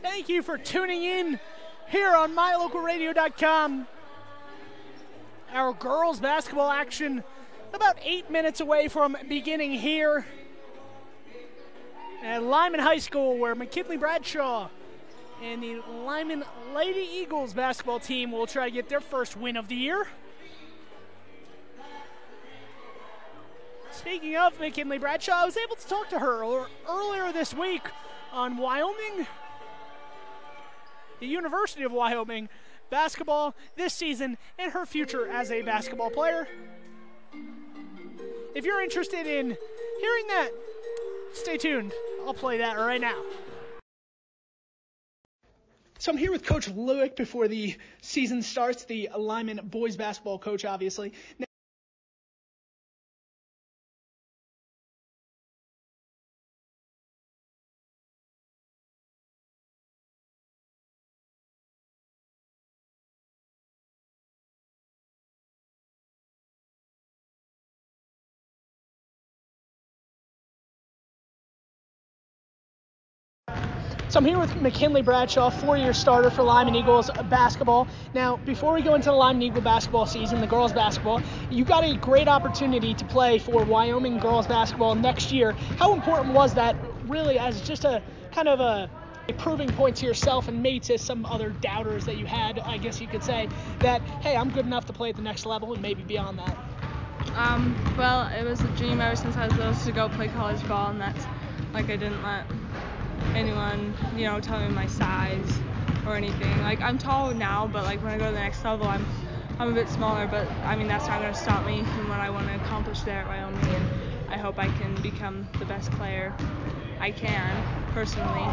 Thank you for tuning in here on mylocalradio.com. Our girls basketball action about 8 minutes away from beginning here at Lyman High School, where McKinley Bradshaw and the Lyman Lady Eagles basketball team will try to get their first win of the year. Speaking of McKinley Bradshaw, I was able to talk to her earlier this week on Wyoming, the University of Wyoming basketball this season, and her future as a basketball player. If you're interested in hearing that, stay tuned. I'll play that right now. So I'm here with Coach Lewick before the season starts, the Lyman boys basketball coach, obviously. So I'm here with McKinley Bradshaw, four-year starter for Lyman Eagles basketball. Now, before we go into the Lyman Eagle basketball season, the girls basketball, you got a great opportunity to play for Wyoming girls basketball next year. How important was that really as just a kind of a proving point to yourself and maybe to some other doubters that you had, I guess you could say, that, hey, I'm good enough to play at the next level and maybe beyond that? Well, it was a dream ever since I was little to go play college ball, and that's like I didn't let anyone, tell me my size or anything. Like, I'm tall now, but like when I go to the next level, I'm a bit smaller, but I mean that's not going to stop me from what I want to accomplish there at Wyoming, and I hope I can become the best player I can personally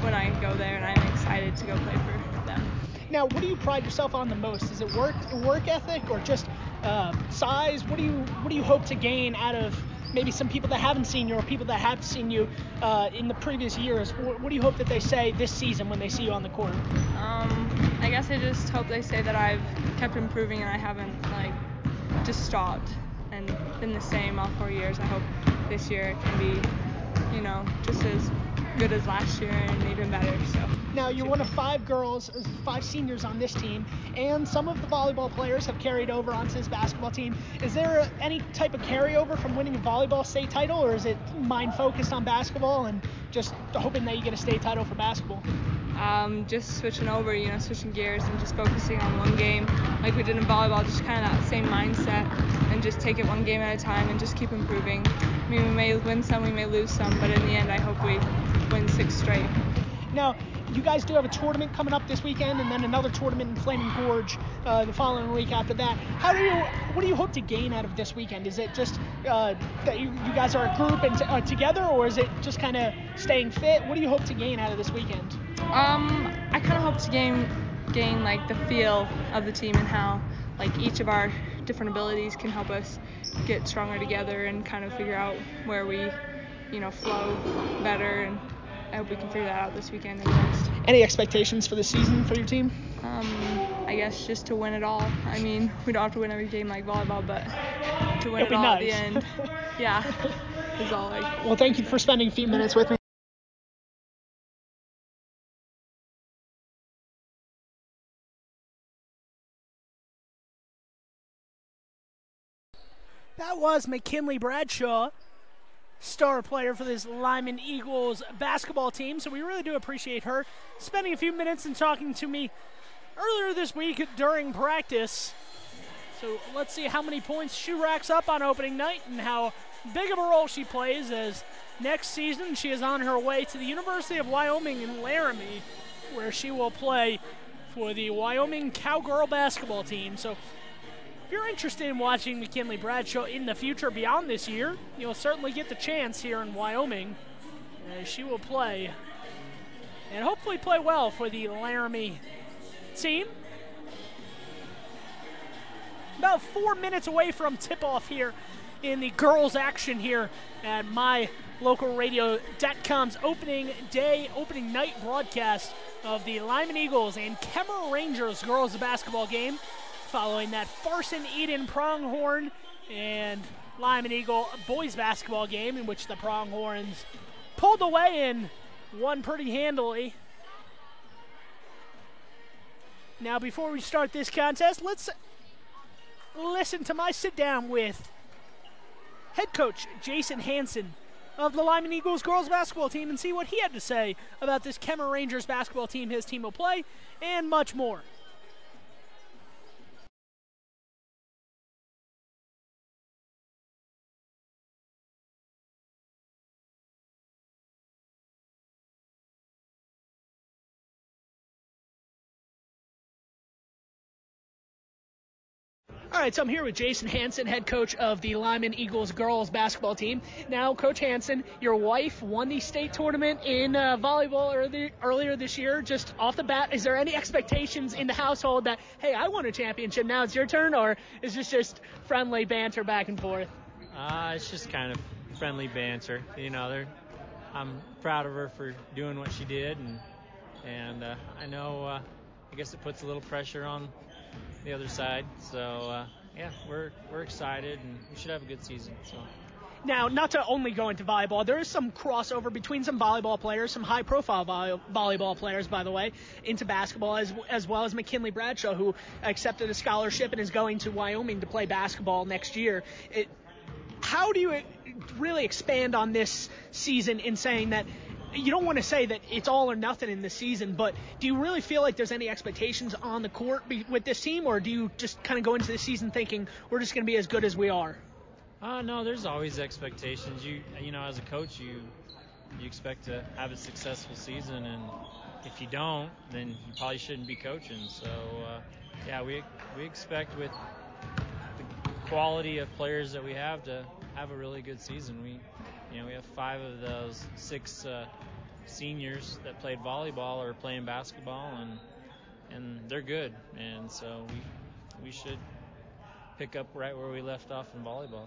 when I go there, and I'm excited to go play for them. Now, what do you pride yourself on the most? Is it work ethic or just size? What do you hope to gain out of maybe some people that haven't seen you or people that have seen you in the previous years? What do you hope that they say this season when they see you on the court? I guess I just hope they say that I've kept improving and I haven't just stopped and been the same all 4 years. I hope this year it can be, just as good as last year and even better. So now you're one of 5 seniors on this team, and some of the volleyball players have carried over onto this basketball team. Is there any type of carryover from winning a volleyball state title, or is it mind focused on basketball and just hoping that you get a state title for basketball? Just switching over, switching gears and just focusing on one game like we did in volleyball, just kind of that same mindset and just take it one game at a time and just keep improving. I mean, we may win some, we may lose some, but in the end I hope we win 6 straight. Now, you guys do have a tournament coming up this weekend and then another tournament in Flaming Gorge the following week after that. What do you hope to gain out of this weekend? Is it just that you guys are a group and together, or is it just kind of staying fit? What do you hope to gain out of this weekend? I kind of hope to gain like the feel of the team and how like each of our different abilities can help us get stronger together and kind of figure out where we flow better, and I hope we can figure that out this weekend and next. Any expectations for the season for your team? I guess just to win it all. I mean, we don't have to win every game like volleyball, but to win It'll it all nice. at the end, yeah, is all like. Well, thank you for spending a few minutes with me. That was McKinley Bradshaw, star player for this Lyman Eagles basketball team. So we really do appreciate her spending a few minutes and talking to me earlier this week during practice. So let's see how many points she racks up on opening night and how big of a role she plays, as next season she is on her way to the University of Wyoming in Laramie, where she will play for the Wyoming Cowgirl basketball team. So if you're interested in watching McKinley Bradshaw in the future beyond this year, you'll certainly get the chance here in Wyoming. She will play and hopefully play well for the Laramie team. About 4 minutes away from tip-off here in the girls' action here at mylocalradio.com's opening night broadcast of the Lyman Eagles and Kemmerer Rangers girls basketball game, following that Farson-Eden Pronghorn and Lyman Eagle boys basketball game in which the Pronghorns pulled away and Won pretty handily. Now, before we start this contest, let's listen to my sit-down with head coach Jason Hansen of the Lyman Eagles girls basketball team and see what he had to say about this Kemmerer Rangers basketball team his team will play, and much more. All right, so I'm here with Jason Hansen, head coach of the Lyman Eagles girls basketball team. Now, Coach Hansen, your wife won the state tournament in volleyball earlier this year. Just off the bat, is there any expectations in the household that, hey, I won a championship, now it's your turn, or is this just friendly banter back and forth? It's just kind of friendly banter. You know, I'm proud of her for doing what she did, and I know I guess it puts a little pressure on the other side. So yeah, we're excited, and we should have a good season. So. Now, not to only go into volleyball, there is some crossover between some volleyball players, some high-profile volleyball players, by the way, into basketball, as well as McKinley Bradshaw, who accepted a scholarship and is going to Wyoming to play basketball next year. How do you really expand on this season in saying that you don't want to say that it's all or nothing in this season, but do you really feel like there's any expectations on the court with this team, or do you just kind of go into the season thinking we're just going to be as good as we are? No, there's always expectations. You know, as a coach, you expect to have a successful season, and if you don't, then you probably shouldn't be coaching. So, yeah, we expect with the quality of players that we have to have a really good season. We have 5 of those 6 seniors that played volleyball or playing basketball, and they're good, and so we should pick up right where we left off in volleyball.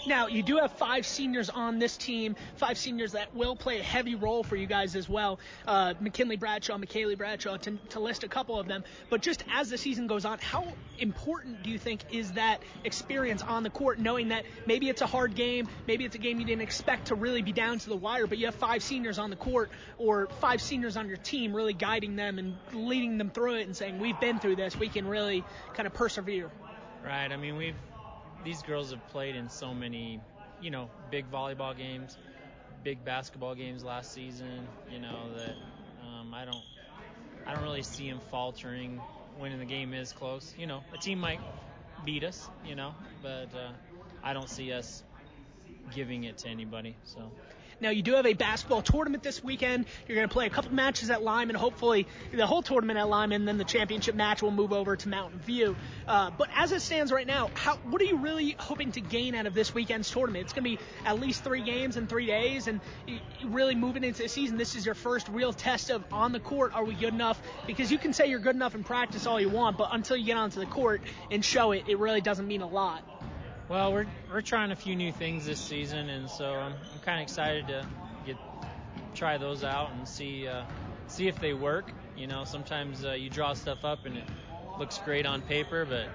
Now, you do have 5 seniors on this team, 5 seniors that will play a heavy role for you guys as well. McKinley Bradshaw, to list a couple of them. But just as the season goes on, how important do you think is that experience on the court, knowing that maybe it's a hard game, maybe it's a game you didn't expect to really be down to the wire, but you have 5 seniors on the court or 5 seniors on your team really guiding them and leading them through it and saying, we've been through this, we can really kind of persevere? Right. I mean, these girls have played in so many, big volleyball games, big basketball games last season, that I don't really see them faltering when the game is close. A team might beat us, but I don't see us giving it to anybody. So. Now, you do have a basketball tournament this weekend. You're going to play a couple matches at Lyman, hopefully the whole tournament at Lyman, and then the championship match will move over to Mountain View. But as it stands right now, what are you really hoping to gain out of this weekend's tournament? It's going to be at least 3 games in 3 days, and really moving into the season, this is your first real test of on the court, are we good enough? Because you can say you're good enough in practice all you want, but until you get onto the court and show it, it really doesn't mean a lot. Well, we're trying a few new things this season, and so I'm kind of excited to try those out and see if they work. Sometimes you draw stuff up and it looks great on paper, but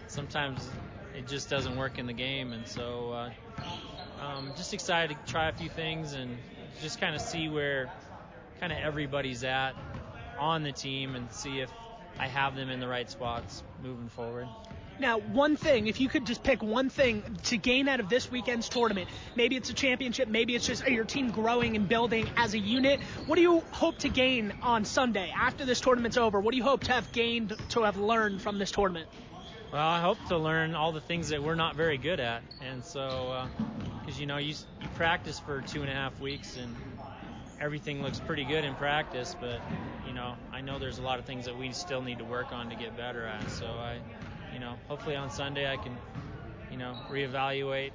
sometimes it just doesn't work in the game. And so just excited to try a few things and just kind of see where kind of everybody's at on the team and see if I have them in the right spots moving forward. Now, one thing, if you could just pick one thing to gain out of this weekend's tournament, maybe it's a championship, maybe it's just your team growing and building as a unit, what do you hope to gain on Sunday after this tournament's over? What do you hope to have gained, to have learned from this tournament? Well, I hope to learn all the things that we're not very good at. And so, because, you practice for 2.5 weeks and everything looks pretty good in practice, but, I know there's a lot of things that we still need to work on to get better at. So hopefully on Sunday I can, reevaluate,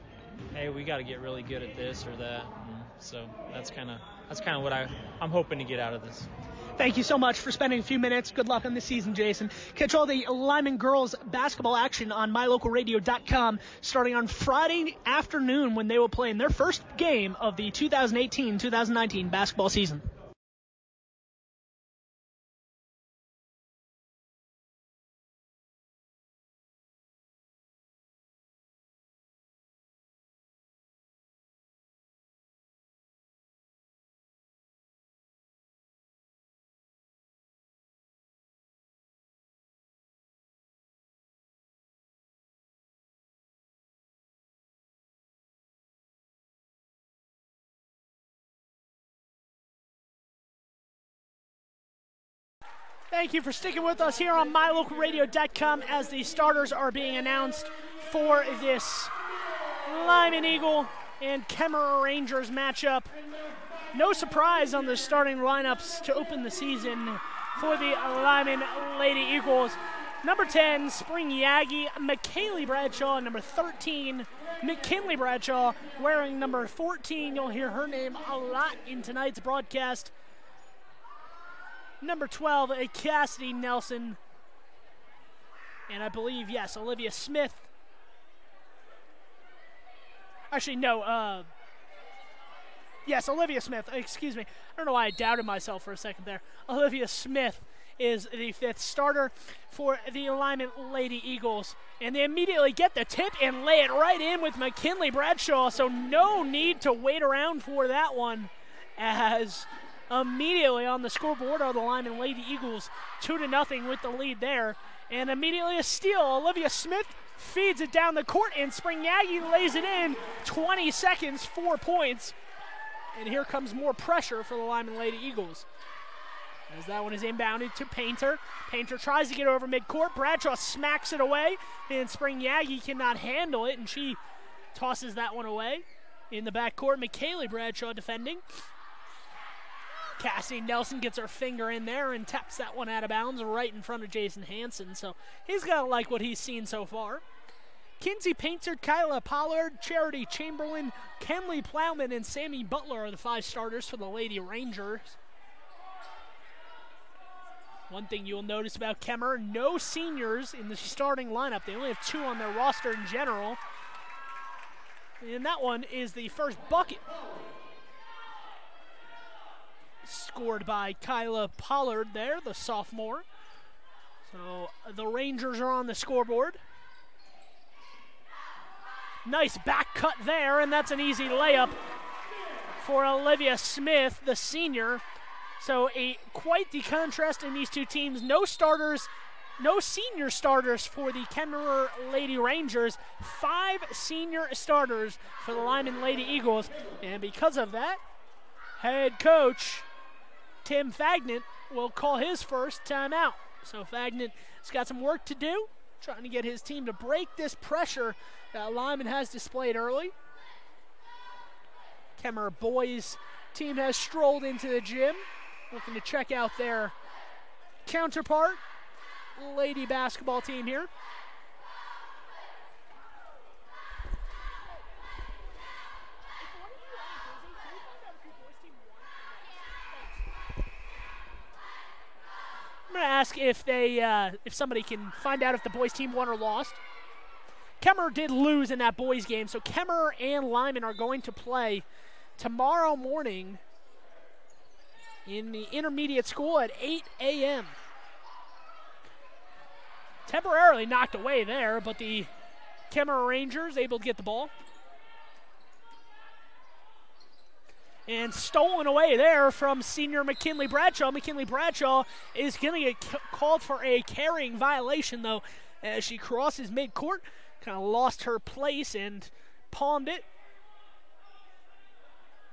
hey, we got to get really good at this or that. And so that's kind of what I'm hoping to get out of this. Thank you so much for spending a few minutes. Good luck on the season, Jason. Catch all the Lyman girls basketball action on mylocalradio.com starting on Friday afternoon when they will play in their first game of the 2018-2019 basketball season. Thank you for sticking with us here on MyLocalRadio.com as the starters are being announced for this Lyman Eagle and Kemmerer Rangers matchup. No surprise on the starting lineups to open the season for the Lyman Lady Eagles. Number 10, Spring Yagi, McKinley Bradshaw. Number 13, McKinley Bradshaw, wearing number 14. You'll hear her name a lot in tonight's broadcast. Number 12, Cassidy Nelson. And I believe, yes, Olivia Smith. Actually, no. Yes, Olivia Smith. Excuse me. I don't know why I doubted myself for a second there. Olivia Smith is the 5th starter for the Lyman Lady Eagles. And they immediately get the tip and lay it right in with McKinley Bradshaw. So no need to wait around for that one, as immediately on the scoreboard are the Lyman Lady Eagles, 2-0 with the lead there. And immediately a steal. Olivia Smith feeds it down the court, and Spring Yagi lays it in. 20 seconds, 4 points. And here comes more pressure for the Lyman Lady Eagles, as that one is inbounded to Painter. Painter tries to get over midcourt. Bradshaw smacks it away, and Spring Yagi cannot handle it, and she tosses that one away. In the backcourt, McKinley Bradshaw defending. Cassie Nelson gets her finger in there and taps that one out of bounds right in front of Jason Hansen. So he's got to like what he's seen so far. Kinsey Painter, Kyla Pollard, Charity Chamberlain, Kenley Plowman, and Sammy Butler are the 5 starters for the Lady Rangers. One thing you'll notice about Kemmerer, no seniors in the starting lineup. They only have 2 on their roster in general. And that one is the first bucket, scored by Kyla Pollard there, the sophomore. So the Rangers are on the scoreboard. Nice back cut there, and that's an easy layup for Olivia Smith, the senior. So quite the contrast in these two teams. No starters, no senior starters for the Kemmerer Lady Rangers. 5 senior starters for the Lyman Lady Eagles. And because of that, head coach Tim Fagnant will call his first timeout. So Fagnant has got some work to do, trying to get his team to break this pressure that Lyman has displayed early. Kemmerer boys team has strolled into the gym, looking to check out their counterpart, lady basketball team here. I'm going to ask if somebody can find out if the boys team won or lost. Kemmerer did lose in that boys game, so Kemmerer and Lyman are going to play tomorrow morning in the intermediate school at 8 a.m. Temporarily knocked away there, but the Kemmerer Rangers able to get the ball. And stolen away there from senior McKinley Bradshaw. McKinley Bradshaw is going to get called for a carrying violation, though, as she crosses midcourt. Kind of lost her place and pawned it.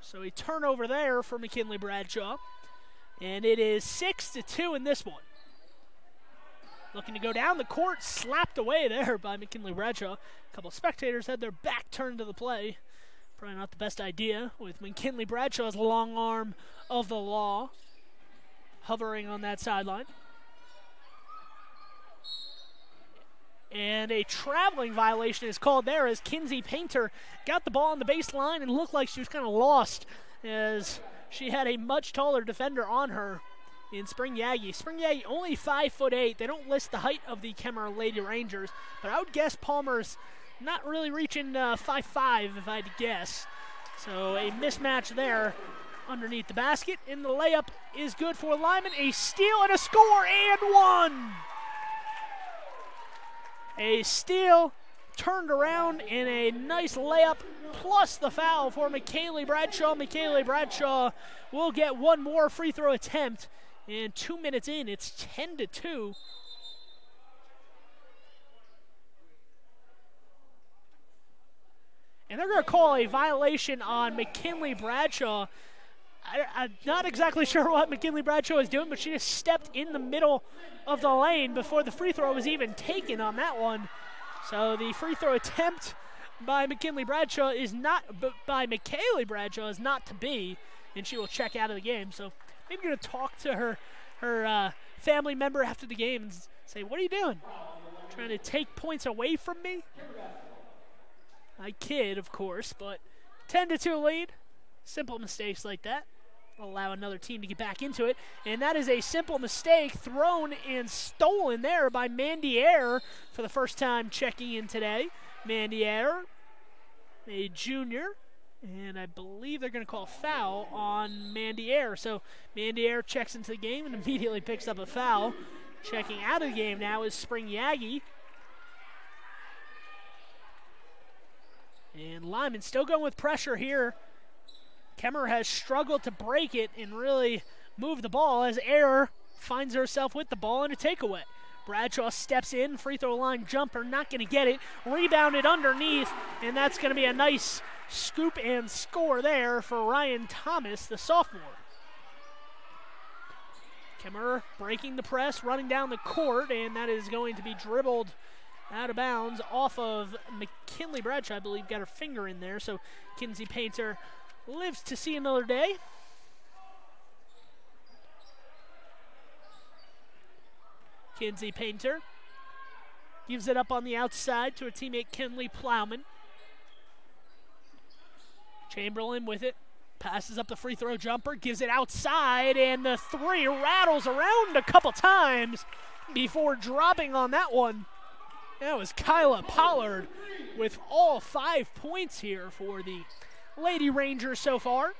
So a turnover there for McKinley Bradshaw. And it is 6-2 in this one. Looking to go down the court, slapped away there by McKinley Bradshaw. A couple spectators had their back turned to the play. Probably not the best idea with McKinley Bradshaw's long arm of the law hovering on that sideline. And a traveling violation is called there as Kinsey Painter got the ball on the baseline and looked like she was kind of lost as she had a much taller defender on her in Spring Yagi. Spring Yagi only 5'8". They don't list the height of the Kemmerer Lady Rangers, but I would guess Palmer's not really reaching 5'5", if I had to guess. So a mismatch there underneath the basket, and the layup is good for Lyman. A steal and a score, and one! A steal turned around and a nice layup, plus the foul for McKinley Bradshaw. McKinley Bradshaw will get one more free throw attempt, and 2 minutes in, it's 10-2. And they're going to call a violation on McKinley Bradshaw. I'm not exactly sure what McKinley Bradshaw is doing, but she just stepped in the middle of the lane before the free throw was even taken on that one. So the free throw attempt by McKinley Bradshaw is not, but by McKaylee Bradshaw is not to be, and she will check out of the game. So maybe going to talk to her family member after the game and say, "What are you doing? Trying to take points away from me?" I kid, of course, but 10-2 lead. Simple mistakes like that allow another team to get back into it. And that is a simple mistake thrown and stolen there by Mandy Ayer for the first time checking in today. Mandy Ayer, a junior, and I believe they're going to call a foul on Mandy Ayer. So Mandy Ayer checks into the game and immediately picks up a foul. Checking out of the game now is Spring Yagi. And Lyman still going with pressure here. Kemmerer has struggled to break it and really move the ball as Ayer finds herself with the ball and a takeaway. Bradshaw steps in, free throw line jumper, not going to get it. Rebounded underneath, and that's going to be a nice scoop and score there for Ryan Thomas, the sophomore. Kemmerer breaking the press, running down the court, and that is going to be dribbled out of bounds off of McKinley Bradshaw. I believe got her finger in there, so Kinsey Painter lives to see another day. Kinsey Painter gives it up on the outside to her teammate Kenley Plowman. Chamberlain with it, passes up the free throw jumper, gives it outside, and the three rattles around a couple times before dropping on that one. That was Kyla Pollard with all 5 points here for the Lady Rangers so far.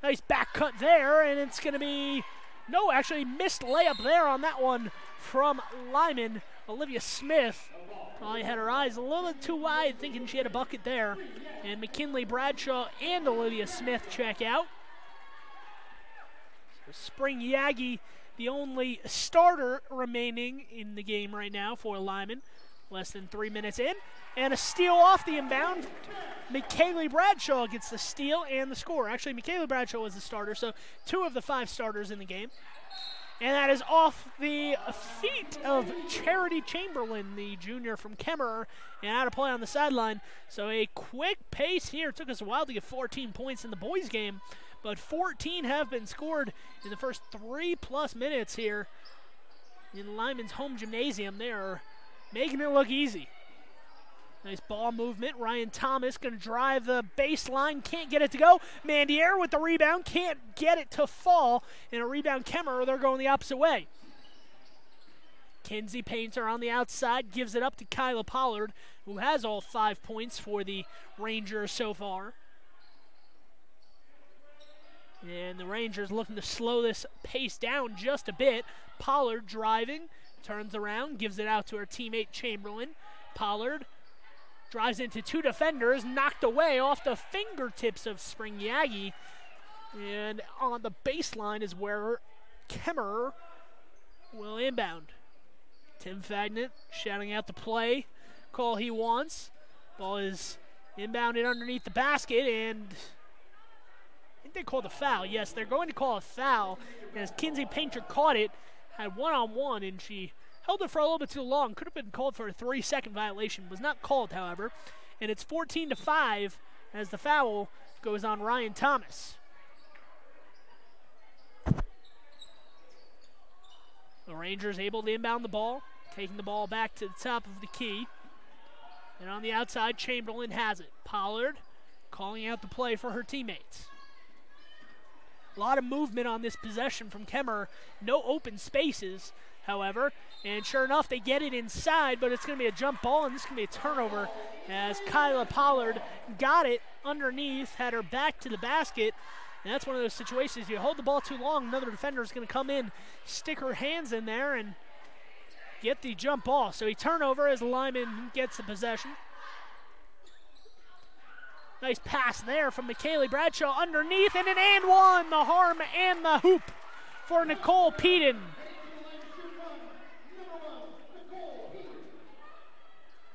Nice back cut there, and it's going to be, no, actually missed layup there on that one from Lyman. Olivia Smith probably had her eyes a little bit too wide, thinking she had a bucket there. And McKinley Bradshaw and Olivia Smith check out. So Spring Yagi, the only starter remaining in the game right now for Lyman. Less than 3 minutes in. And a steal off the inbound. McKaylee Bradshaw gets the steal and the score. Actually, McKaylee Bradshaw was the starter, so 2 of the 5 starters in the game. And that is off the feet of Charity Chamberlain, the junior from Kemmerer, and out of play on the sideline. So a quick pace here. It took us a while to get 14 points in the boys' game, but 14 have been scored in the first 3+ minutes here in Lyman's home gymnasium. They are making it look easy. Nice ball movement. Ryan Thomas going to drive the baseline. Can't get it to go. Mandy Ayer with the rebound. Can't get it to fall. And a rebound Kemmerer. They're going the opposite way. Kinsey Painter on the outside. Gives it up to Kyla Pollard, who has all 5 points for the Rangers so far. And the Rangers looking to slow this pace down just a bit. Pollard driving. Turns around. Gives it out to her teammate Chamberlain. Pollard drives into 2 defenders, knocked away off the fingertips of Spring Yagi. And on the baseline is where Kemmerer will inbound. Tim Fagnett shouting out the play call he wants. Ball is inbounded underneath the basket, and I think they called a foul. Yes, they're going to call a foul as Kinsey Painter caught it, had one-on-one, and she held it for a little bit too long. Could have been called for a 3-second violation. Was not called, however. And it's 14-5 as the foul goes on Ryan Thomas. The Rangers able to inbound the ball, taking the ball back to the top of the key. And on the outside, Chamberlain has it. Pollard calling out the play for her teammates. A lot of movement on this possession from Kemmerer. No open spaces, however. And sure enough, they get it inside, but it's going to be a jump ball, and this is going to be a turnover as Kyla Pollard got it underneath, had her back to the basket. And that's one of those situations, you hold the ball too long, another defender is going to come in, stick her hands in there, and get the jump ball. So a turnover as Lyman gets the possession. Nice pass there from McKaylee Bradshaw underneath, and an and one, the harm and the hoop for Nicole Peden.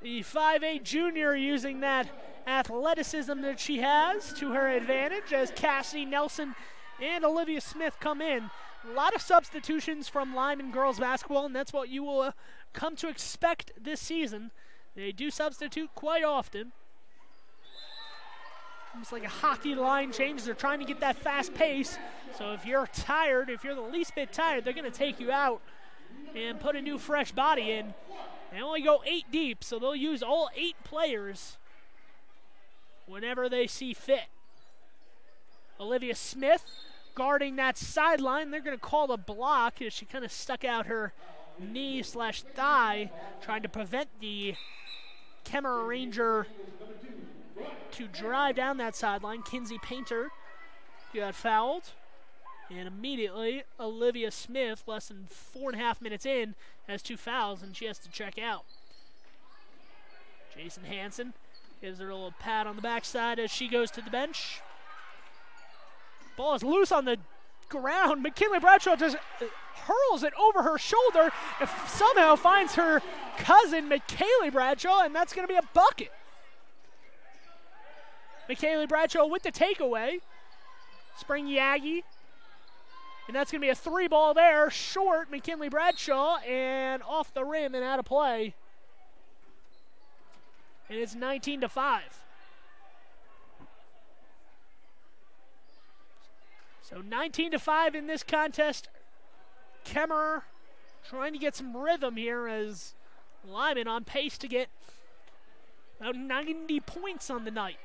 The 5'8" junior using that athleticism that she has to her advantage as Cassie Nelson and Olivia Smith come in. A lot of substitutions from Lyman girls basketball, and that's what you will come to expect this season. They do substitute quite often. Almost like a hockey line change. They're trying to get that fast pace. So if you're tired, if you're the least bit tired, they're going to take you out and put a new fresh body in. They only go 8 deep, so they'll use all 8 players whenever they see fit. Olivia Smith guarding that sideline. They're going to call a block as she kind of stuck out her knee/thigh, trying to prevent the Kemmerer Ranger to drive down that sideline. Kinsey Painter got fouled. And immediately, Olivia Smith, less than 4.5 minutes in, has 2 fouls, and she has to check out. Jason Hansen gives her a little pat on the backside as she goes to the bench. Ball is loose on the ground. McKinley Bradshaw just hurls it over her shoulder and somehow finds her cousin, McKinley Bradshaw, and that's going to be a bucket. McKinley Bradshaw with the takeaway. Spring Yagi. And that's going to be a 3-ball there. Short, McKinley Bradshaw, and off the rim and out of play. And it's 19-5. So 19-5 in this contest. Kemmerer trying to get some rhythm here as Lyman on pace to get about 90 points on the night.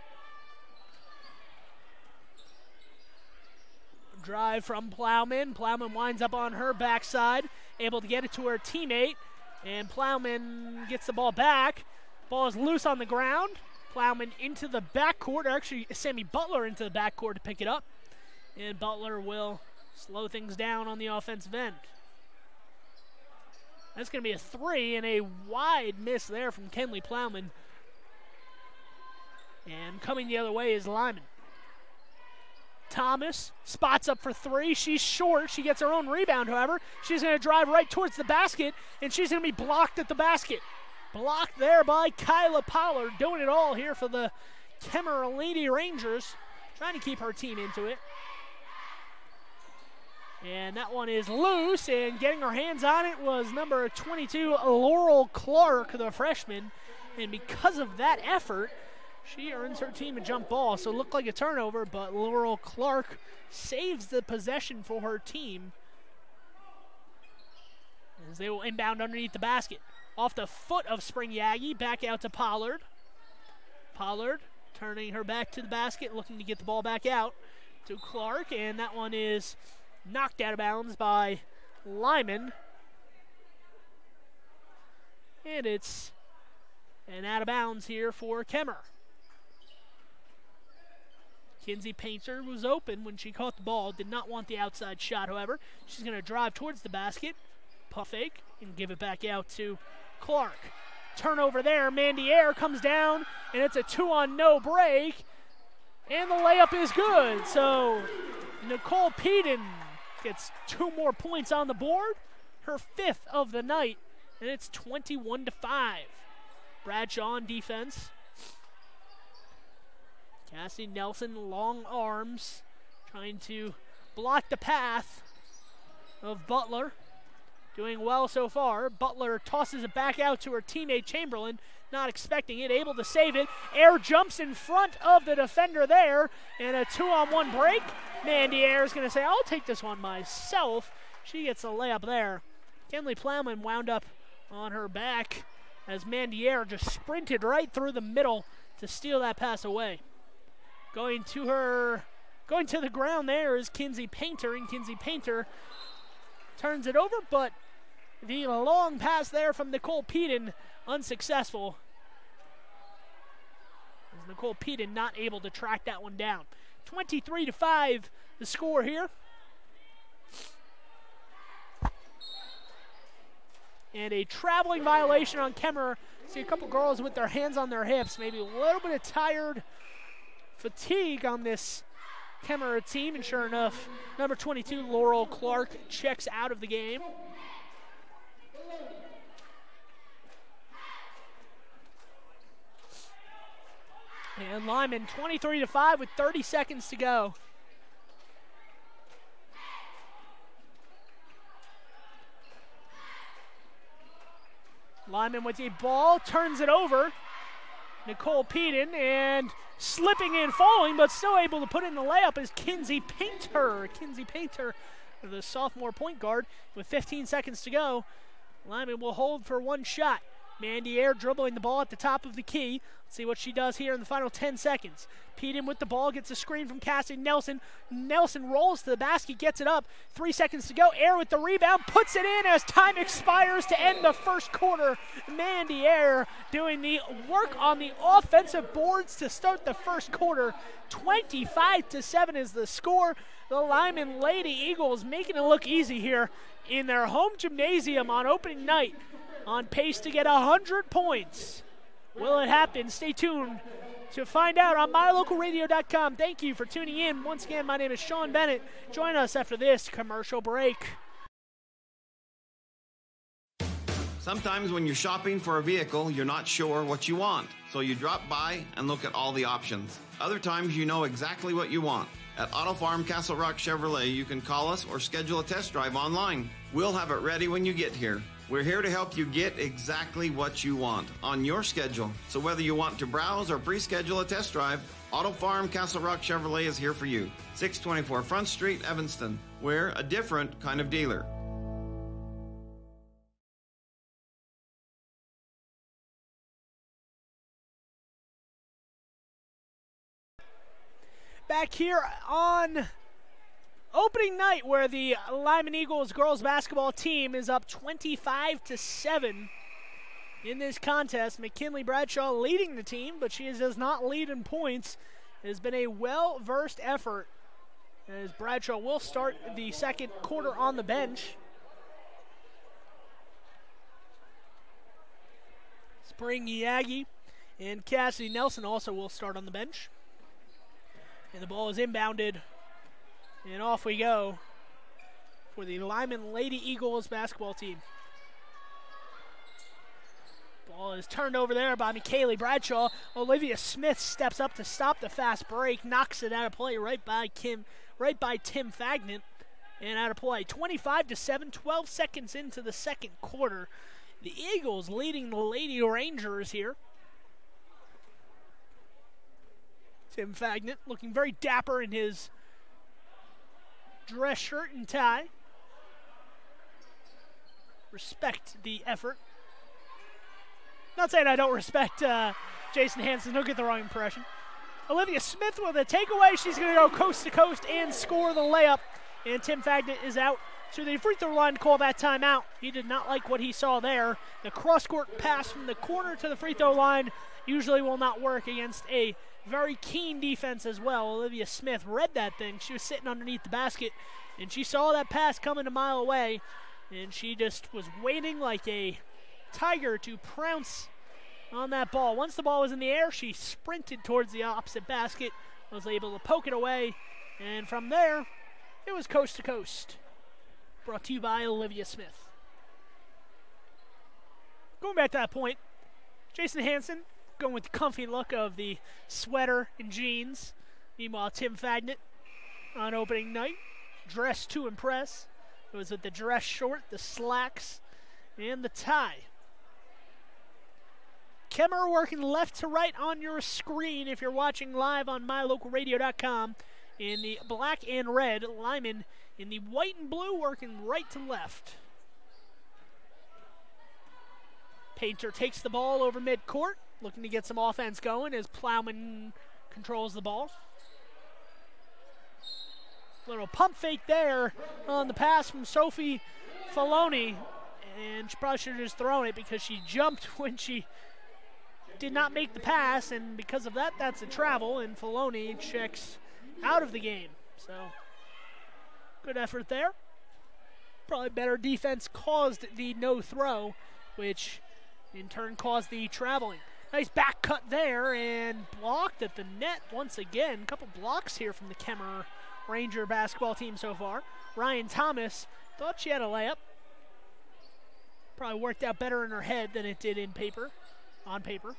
Drive from Plowman. Plowman winds up on her backside, able to get it to her teammate, and Plowman gets the ball back. Ball is loose on the ground. Plowman into the backcourt, or actually Sammy Butler into the backcourt to pick it up, and Butler will slow things down on the offensive end. That's going to be a 3 and a wide miss there from Kenley Plowman. And coming the other way is Lyman. Thomas spots up for 3. She's short. She gets her own rebound, however. She's going to drive right towards the basket, and she's going to be blocked at the basket. Blocked there by Kyla Pollard, doing it all here for the Kemmerer Lady Rangers, trying to keep her team into it. And that one is loose, and getting her hands on it was number 22, Laurel Clark, the freshman. And because of that effort, she earns her team a jump ball. So it looked like a turnover, but Laurel Clark saves the possession for her team as they will inbound underneath the basket. Off the foot of Spring Yagi, back out to Pollard. Pollard turning her back to the basket, looking to get the ball back out to Clark, and that one is knocked out of bounds by Lyman. And it's an out of bounds here for Kemmerer. Kinsey Painter was open when she caught the ball. Did not want the outside shot, however. She's going to drive towards the basket, puff fake, and give it back out to Clark. Turnover there. Mandy Air comes down, and it's a 2-on-no break. And the layup is good. So Nicole Peden gets 2 more points on the board, her 5th of the night, and it's 21-5. Bradshaw on defense. Cassie Nelson, long arms, trying to block the path of Butler. Doing well so far. Butler tosses it back out to her teammate Chamberlain, not expecting it, able to save it. Air jumps in front of the defender there, and a 2-on-1 break. Mandy Air is going to say, I'll take this one myself. She gets a layup there. Kenley Plowman wound up on her back as Mandy Air just sprinted right through the middle to steal that pass away. Going to the ground there is Kinsey Painter, and Kinsey Painter turns it over, but the long pass there from Nicole Peden unsuccessful. As Nicole Peden not able to track that one down. 23-5 the score here. And a traveling violation on Kemmerer. See a couple girls with their hands on their hips, maybe a little bit of tired fatigue on this Kemmerer team, and sure enough, number 22, Laurel Clark, checks out of the game. And Lyman 23-5 with 30 seconds to go. Lyman with the ball, turns it over. Nicole Peden, and slipping and falling, but still able to put in the layup is Kinsey Painter. Kinsey Painter, the sophomore point guard, with 15 seconds to go. Lyman will hold for one shot. Mandy Air dribbling the ball at the top of the key. Let's see what she does here in the final 10 seconds. Peden with the ball, gets a screen from Cassie Nelson. Nelson rolls to the basket, gets it up. 3 seconds to go. Air with the rebound, puts it in as time expires to end the first quarter. Mandy Air doing the work on the offensive boards to start the first quarter. 25-7 is the score. The Lyman Lady Eagles making it look easy here in their home gymnasium on opening night. On pace to get 100 points. Will it happen? Stay tuned to find out on mylocalradio.com. Thank you for tuning in. Once again, my name is Sean Bennett. Join us after this commercial break. Sometimes when you're shopping for a vehicle, you're not sure what you want, so you drop by and look at all the options. Other times you know exactly what you want. At Auto Farm Castle Rock Chevrolet, you can call us or schedule a test drive online. We'll have it ready when you get here. We're here to help you get exactly what you want on your schedule. So whether you want to browse or pre-schedule a test drive, Auto Farm Castle Rock Chevrolet is here for you. 624 Front Street, Evanston. We're a different kind of dealer. Back here on opening night, where the Lyman Eagles girls basketball team is up 25-7 in this contest. McKinley Bradshaw leading the team, but she does not lead in points. It has been a well-versed effort, as Bradshaw will start the second quarter on the bench. Spring Yagi and Cassie Nelson also will start on the bench. And the ball is inbounded. And off we go for the Lyman Lady Eagles basketball team. Ball is turned over there by McKinley Bradshaw. Olivia Smith steps up to stop the fast break, knocks it out of play right by Tim Fagnant. And out of play, 25-7, 12 seconds into the second quarter. The Eagles leading the Lady Rangers here. Tim Fagnant looking very dapper in his dress shirt and tie. Respect the effort. Not saying I don't respect Jason Hansen, don't get the wrong impression. Olivia Smith with a takeaway. She's going to go coast to coast and score the layup. And Tim Fagnant is out to the free throw line to call that timeout. He did not like what he saw there. The cross-court pass from the corner to the free throw line usually will not work against a very keen defense as well. Olivia Smith read that thing. She was sitting underneath the basket, and she saw that pass coming a mile away, and she just was waiting like a tiger to pounce on that ball. Once the ball was in the air, she sprinted towards the opposite basket, was able to poke it away, and from there, it was coast to coast. Brought to you by Olivia Smith. Going back to that point, Jason Hansen going with the comfy look of the sweater and jeans. Meanwhile, Tim Fagnant on opening night, dressed to impress. It was with the dress short, the slacks, and the tie. Kemmerer working left to right on your screen if you're watching live on mylocalradio.com. In the black and red, Lyman in the white and blue working right to left. Painter takes the ball over midcourt, looking to get some offense going as Plowman controls the ball. Little pump fake there on the pass from Sophie Filoni, and she probably should have just thrown it because she jumped when she did not make the pass, and because of that, that's a travel, and Filoni checks out of the game. So, good effort there. Probably better defense caused the no throw, which in turn caused the traveling. Nice back cut there and blocked at the net once again. A couple blocks here from the Kemmerer Ranger basketball team so far. Ryan Thomas thought she had a layup. Probably worked out better in her head than it did on paper.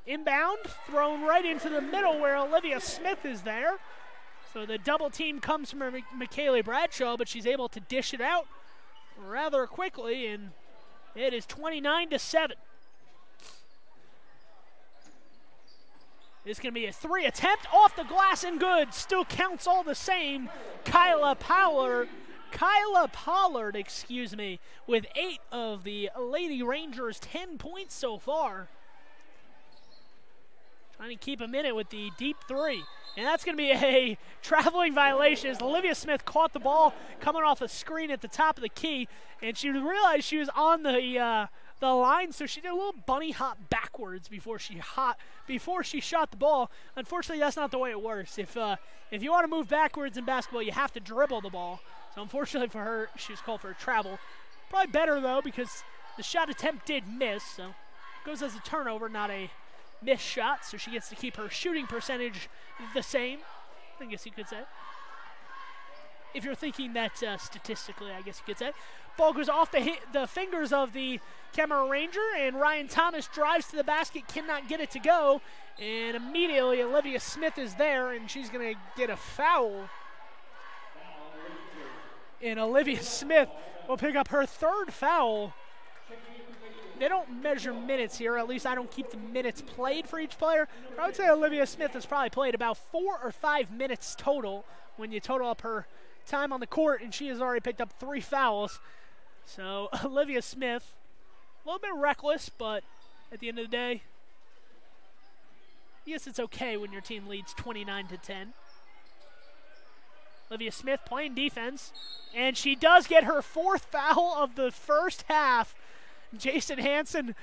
Inbound, thrown right into the middle where Olivia Smith is there. So the double team comes from McKinley Bradshaw, but she's able to dish it out rather quickly, and It is 29-7. It's going to be a 3 attempt off the glass and good. Still counts all the same. Kyla Pollard, with 8 of the Lady Rangers' 10 points so far. Trying to keep them in it with the deep 3. And that's going to be a traveling violation as Olivia Smith caught the ball coming off a screen at the top of the key. And she realized she was on the line, so she did a little bunny hop backwards before she shot the ball. Unfortunately, that's not the way it works. If you want to move backwards in basketball, you have to dribble the ball. So unfortunately for her, she was called for a travel. Probably better, though, because the shot attempt did miss. So it goes as a turnover, not a missed shot. So she gets to keep her shooting percentage the same, I guess you could say. If you're thinking that statistically, I guess you could say. Ball goes off the fingers of the Kemmerer Ranger, and Ryan Thomas drives to the basket, cannot get it to go. And immediately Olivia Smith is there, and she's going to get a foul. And Olivia Smith will pick up her 3rd foul. They don't measure minutes here, at least I don't keep the minutes played for each player. I would say Olivia Smith has probably played about 4 or 5 minutes total when you total up her time on the court, and she has already picked up 3 fouls. So Olivia Smith, a little bit reckless, but at the end of the day, I guess it's okay when your team leads 29-10. Olivia Smith playing defense, and she does get her 4th foul of the first half. Jason Hansen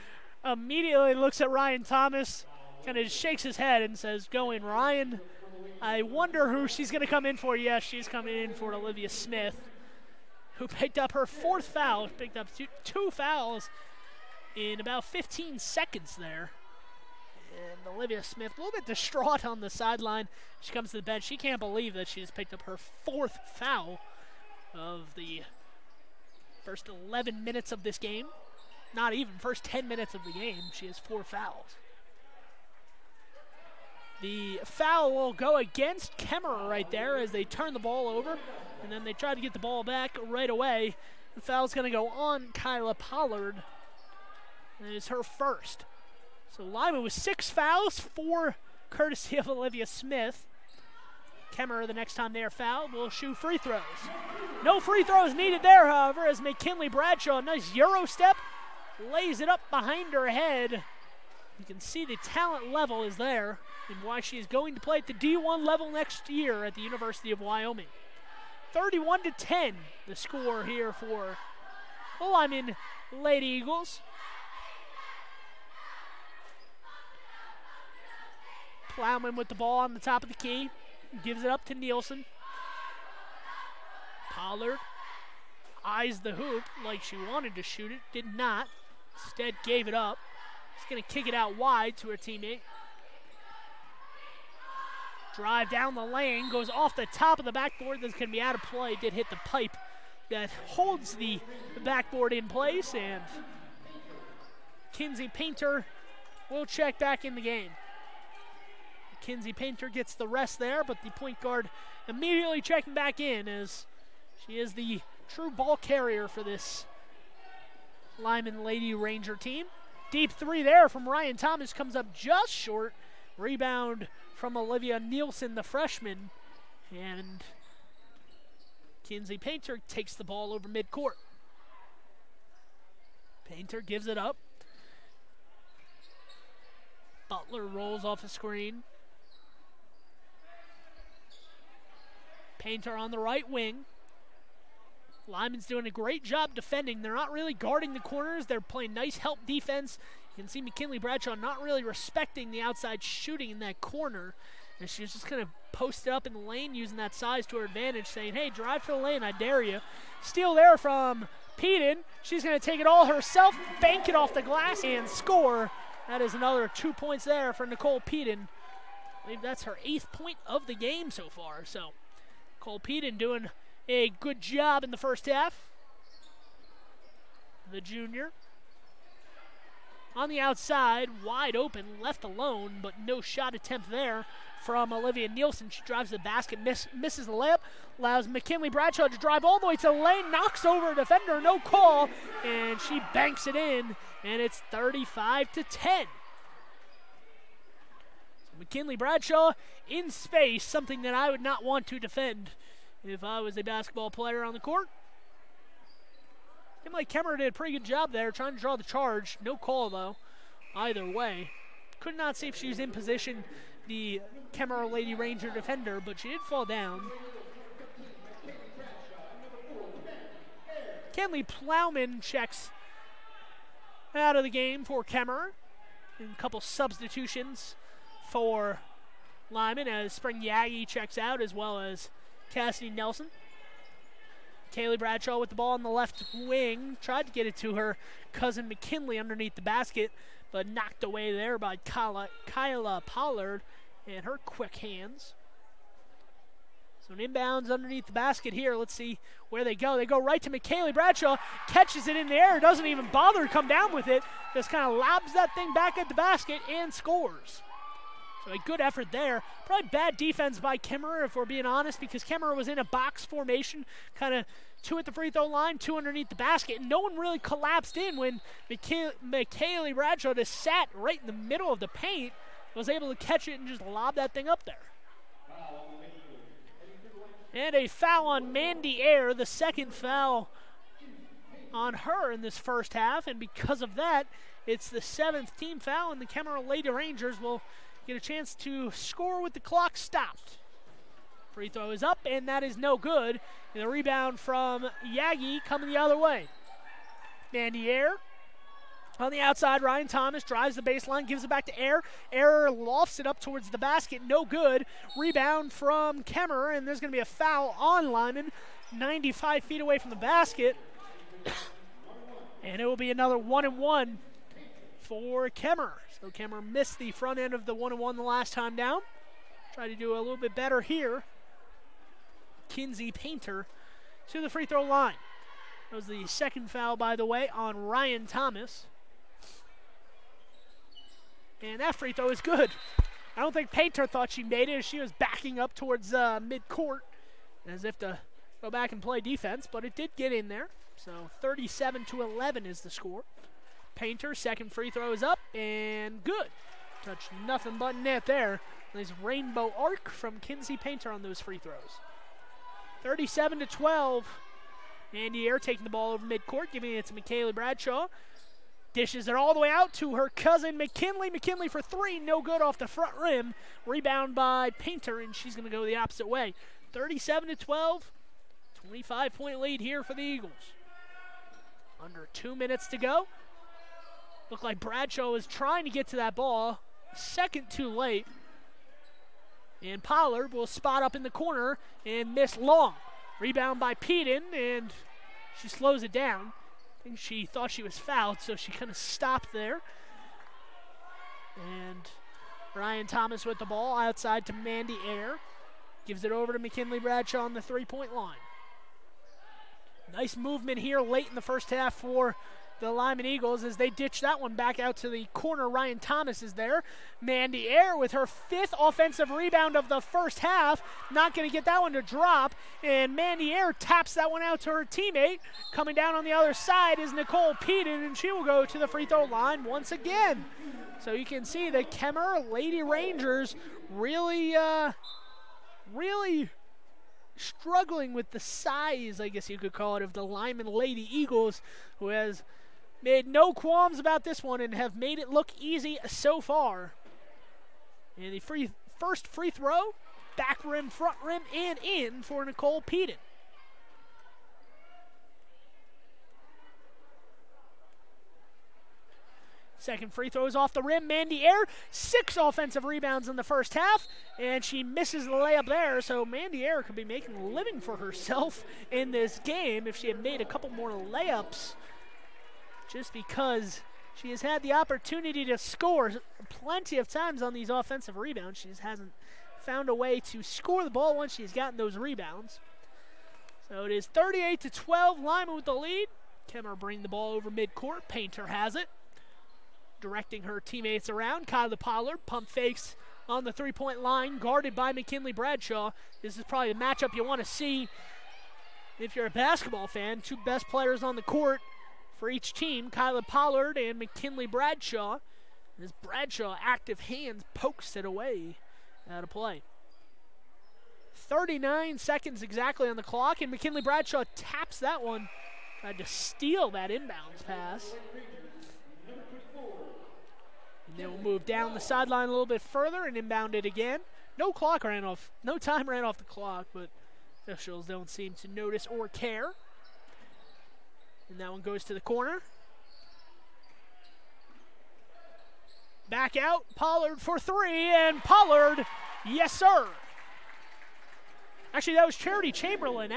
immediately looks at Ryan Thomas, kind of shakes his head and says, "Go in, Ryan." I wonder who she's going to come in for. Yes, she's coming in for Olivia Smith, who picked up her 4th foul, picked up two fouls in about 15 seconds there. And Olivia Smith, a little bit distraught on the sideline. She comes to the bench. She can't believe that she's picked up her 4th foul of the first 11 minutes of this game. Not even first 10 minutes of the game. She has 4 fouls. The foul will go against Kemmerer right there as they turn the ball over, and then they try to get the ball back right away. The foul's going to go on Kyla Pollard, and it is her 1st. So Lyman with 6 fouls, 4 courtesy of Olivia Smith. Kemmerer, the next time they are fouled, will shoot free throws. No free throws needed there, however, as McKinley Bradshaw, a nice Euro step, lays it up behind her head. You can see the talent level is there and why she is going to play at the D1 level next year at the University of Wyoming. 31-10, the score here for the Lyman Lady Eagles. Plowman with the ball on the top of the key. Gives it up to Nielsen. Pollard eyes the hoop like she wanted to shoot it. Did not. Instead gave it up. She's going to kick it out wide to her teammate. Drive down the lane. Goes off the top of the backboard. That's going to be out of play. Did hit the pipe that holds the backboard in place. And Kinsey Painter will check back in the game. Kinsey Painter gets the rest there, but the point guard immediately checking back in as she is the true ball carrier for this Lyman Lady Ranger team. Deep 3 there from Ryan Thomas comes up just short. Rebound from Olivia Nielsen, the freshman. And Kinsey Painter takes the ball over midcourt. Painter gives it up. Butler rolls off a screen. Painter on the right wing. Lyman's doing a great job defending. They're not really guarding the corners. They're playing nice help defense. You can see McKinley Bradshaw not really respecting the outside shooting in that corner. And she's just kind of posted up in the lane using that size to her advantage, saying, hey, drive for the lane, I dare you. Steal there from Peden. She's going to take it all herself, bank it off the glass, and score. That is another 2 points there for Nicole Peden. I believe that's her 8th point of the game so far. So Nicole Peden doing a good job in the first half. The junior. on the outside, wide open, left alone, but no shot attempt there from Olivia Nielsen. She drives the basket, misses the layup, allows McKinley Bradshaw to drive all the way to the lane, knocks over a defender, no call, and she banks it in, and it's 35-10. So McKinley Bradshaw in space, something that I would not want to defend if I was a basketball player on the court. Seemed like Kemmerer did a pretty good job there, trying to draw the charge. No call, though, either way. Could not see if she was in position, the Kemmerer Lady Ranger defender, but she did fall down. Kenley Plowman checks out of the game for Kemmerer. And a couple substitutions for Lyman as Spring Yagi checks out, as well as Cassidy Nelson. Kaylee Bradshaw with the ball on the left wing. Tried to get it to her cousin McKinley underneath the basket, but knocked away there by Kyla Pollard and her quick hands. So an inbounds underneath the basket here. Let's see where they go. They go right to McKaylee Bradshaw. Catches it in the air. Doesn't even bother to come down with it. Just kind of lobs that thing back at the basket and scores. So a good effort there. Probably bad defense by Kemmerer, if we're being honest, because Kemmerer was in a box formation, kind of 2 at the free throw line, 2 underneath the basket, and no one really collapsed in when McKaylee Bradshaw just sat right in the middle of the paint, was able to catch it and just lob that thing up there. And a foul on Mandy Ayer, the second foul on her in this first half, and because of that, it's the 7th team foul, and the Kemmerer Lady Rangers will get a chance to score with the clock stopped. Free throw is up, and that is no good. And the rebound from Yagi coming the other way. Mandy Ayer on the outside. Ryan Thomas drives the baseline, gives it back to Ayer. Ayer lofts it up towards the basket, no good. Rebound from Kemmerer, and there's going to be a foul on Lyman, 95 feet away from the basket. And it will be another 1-and-1 for Kemmerer. So Kemmerer missed the front end of the 1-and-1 the last time down. Try to do a little bit better here. Kinsey Painter to the free throw line. That was the second foul, by the way, on Ryan Thomas. And that free throw is good. I don't think Painter thought she made it as she was backing up towards midcourt as if to go back and play defense, but it did get in there. So 37-11 is the score. Painter, second free throw is up, and good. Touched nothing but net there. Nice rainbow arc from Kinsey Painter on those free throws. 37-12. Mandy Ayer taking the ball over midcourt, giving it to McKaylee Bradshaw. Dishes it all the way out to her cousin McKinley. McKinley for 3, no good off the front rim. Rebound by Painter, and she's going to go the opposite way. 37-12. 25-point lead here for the Eagles. Under 2 minutes to go. Looked like Bradshaw was trying to get to that ball. Second too late. And Pollard will spot up in the corner and miss long. Rebound by Peden, and she slows it down. I think she thought she was fouled, so she kind of stopped there. And Ryan Thomas with the ball outside to Mandy Ayer. Gives it over to McKinley Bradshaw on the three-point line. Nice movement here late in the first half for the Lyman Eagles as they ditch that one back out to the corner. Ryan Thomas is there. Mandy Ayer with her 5th offensive rebound of the first half. Not going to get that one to drop. And Mandy Ayer taps that one out to her teammate. Coming down on the other side is Nicole Peden, and she will go to the free throw line once again. So you can see the Kemmerer Lady Rangers really struggling with the size, I guess you could call it, of the Lyman Lady Eagles, who has made no qualms about this one and have made it look easy so far. And the first free throw, back rim, front rim, and in for Nicole Peden. Second free throw is off the rim. Mandy Ayer, 6 offensive rebounds in the first half, and she misses the layup there. So Mandy Ayer could be making a living for herself in this game if she had made a couple more layups, just because she has had the opportunity to score plenty of times on these offensive rebounds. She just hasn't found a way to score the ball once she's gotten those rebounds. So it is 38-12, Lyman with the lead. Kemmerer bring the ball over midcourt. Painter has it. directing her teammates around. Kyla Pollard pump fakes on the three-point line, guarded by McKinley Bradshaw. This is probably the matchup you want to see if you're a basketball fan. Two best players on the court for each team, Kyla Pollard and McKinley Bradshaw. As Bradshaw, active hands, pokes it away out of play. 39 seconds exactly on the clock, and McKinley Bradshaw taps that one. Tried to steal that inbounds pass. And they will move down the sideline a little bit further and inbound it again. No time ran off the clock, but officials don't seem to notice or care. And that one goes to the corner. Back out, Pollard for three, and Pollard, yes sir. Actually, that was Charity Chamberlain,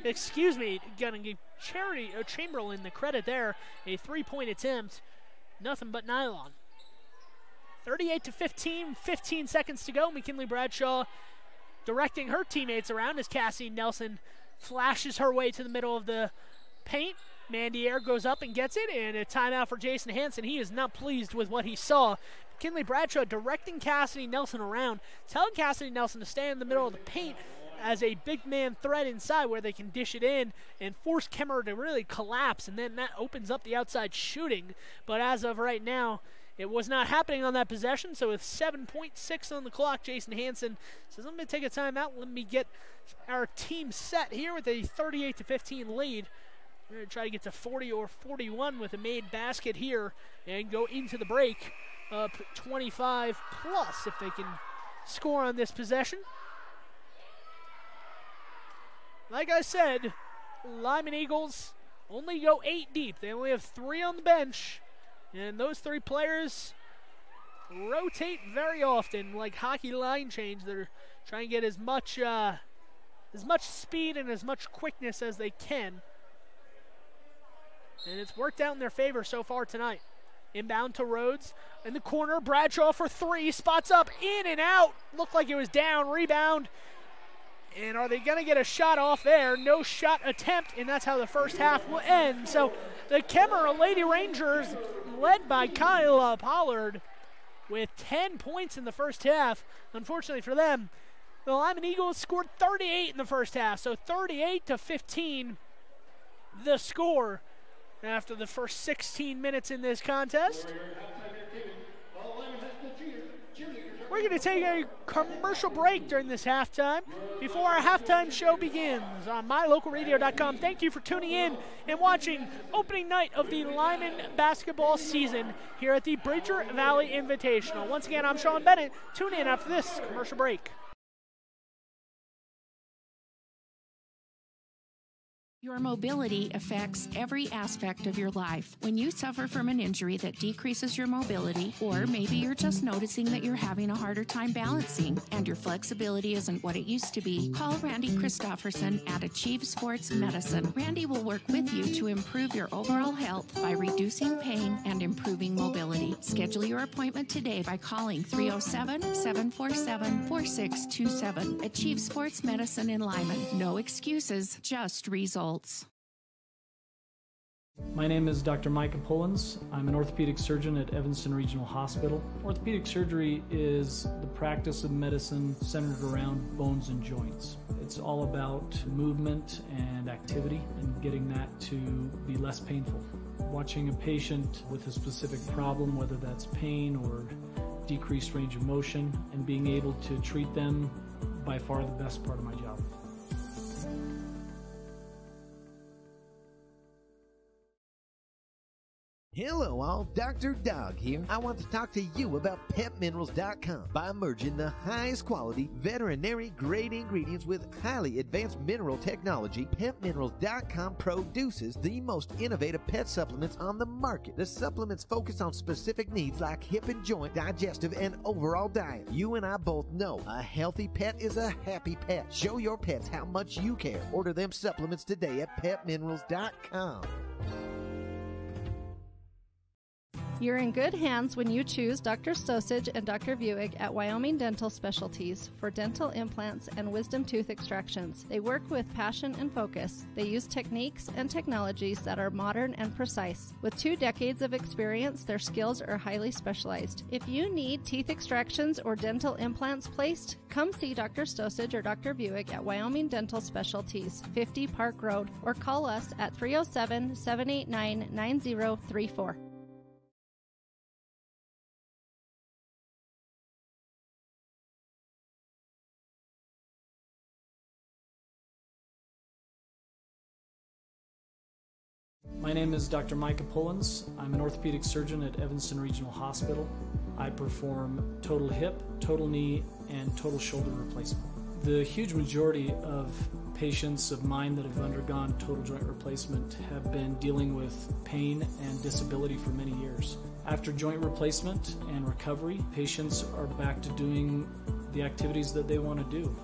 excuse me, gonna give Chamberlain the credit there. A three-point attempt, nothing but nylon. 38-15, 15 seconds to go. McKinley Bradshaw directing her teammates around as Cassie Nelson flashes her way to the middle of the paint. Mandy Air goes up and gets it, and a timeout for Jason Hansen. He is not pleased with what he saw. McKinley Bradshaw directing Cassidy Nelson around, telling Cassidy Nelson to stay in the middle of the paint as a big man threat inside where they can dish it in and force Kemmerer to really collapse, and then that opens up the outside shooting. But as of right now, it was not happening on that possession, so with 7.6 on the clock, Jason Hansen says, let me take a timeout, let me get our team set here with a 38-15 lead. We're going to try to get to 40 or 41 with a made basket here and go into the break up 25 plus if they can score on this possession. Like I said, Lyman Eagles only go 8 deep. They only have 3 on the bench, and those 3 players rotate very often like hockey line change. They're trying to get as much speed and as much quickness as they can. And it's worked out in their favor so far tonight. Inbound to Rhodes. In the corner, Bradshaw for 3. Spots up, in and out. Looked like it was down. Rebound. And are they going to get a shot off there? No shot attempt, and that's how the first half will end. So the Kemmerer Lady Rangers, led by Kyla Pollard, with 10 points in the first half. Unfortunately for them, the Lyman Eagles scored 38 in the first half. So 38-15, the score after the first 16 minutes in this contest. We're going to take a commercial break during this halftime before our halftime show begins on mylocalradio.com. Thank you for tuning in and watching opening night of the Lyman basketball season here at the Bridger Valley Invitational. Once again, I'm Sean Bennett. Tune in after this commercial break. Your mobility affects every aspect of your life. When you suffer from an injury that decreases your mobility, or maybe you're just noticing that you're having a harder time balancing and your flexibility isn't what it used to be, call Randy Christofferson at Achieve Sports Medicine. Randy will work with you to improve your overall health by reducing pain and improving mobility. Schedule your appointment today by calling 307-747-4627. Achieve Sports Medicine in Lyman. No excuses, just results. My name is Dr. Micah Pullins. I'm an orthopedic surgeon at Evanston Regional Hospital. Orthopedic surgery is the practice of medicine centered around bones and joints. It's all about movement and activity and getting that to be less painful. Watching a patient with a specific problem, whether that's pain or decreased range of motion, and being able to treat them, by far the best part of my job. Hello all, Dr. Dog here. I want to talk to you about PetMinerals.com. By merging the highest quality veterinary grade ingredients with highly advanced mineral technology, PetMinerals.com produces the most innovative pet supplements on the market. The supplements focus on specific needs like hip and joint, digestive, and overall diet. You and I both know a healthy pet is a happy pet. Show your pets how much you care. Order them supplements today at PetMinerals.com. You're in good hands when you choose Dr. Stosage and Dr. Buick at Wyoming Dental Specialties for dental implants and wisdom tooth extractions. They work with passion and focus. They use techniques and technologies that are modern and precise. With 2 decades of experience, their skills are highly specialized. If you need teeth extractions or dental implants placed, come see Dr. Stosage or Dr. Buick at Wyoming Dental Specialties, 50 Park Road, or call us at 307-789-9034. My name is Dr. Micah Pullins. I'm an orthopedic surgeon at Evanston Regional Hospital. I perform total hip, total knee, and total shoulder replacement. The huge majority of patients of mine that have undergone total joint replacement have been dealing with pain and disability for many years. After joint replacement and recovery, patients are back to doing the activities that they want to do.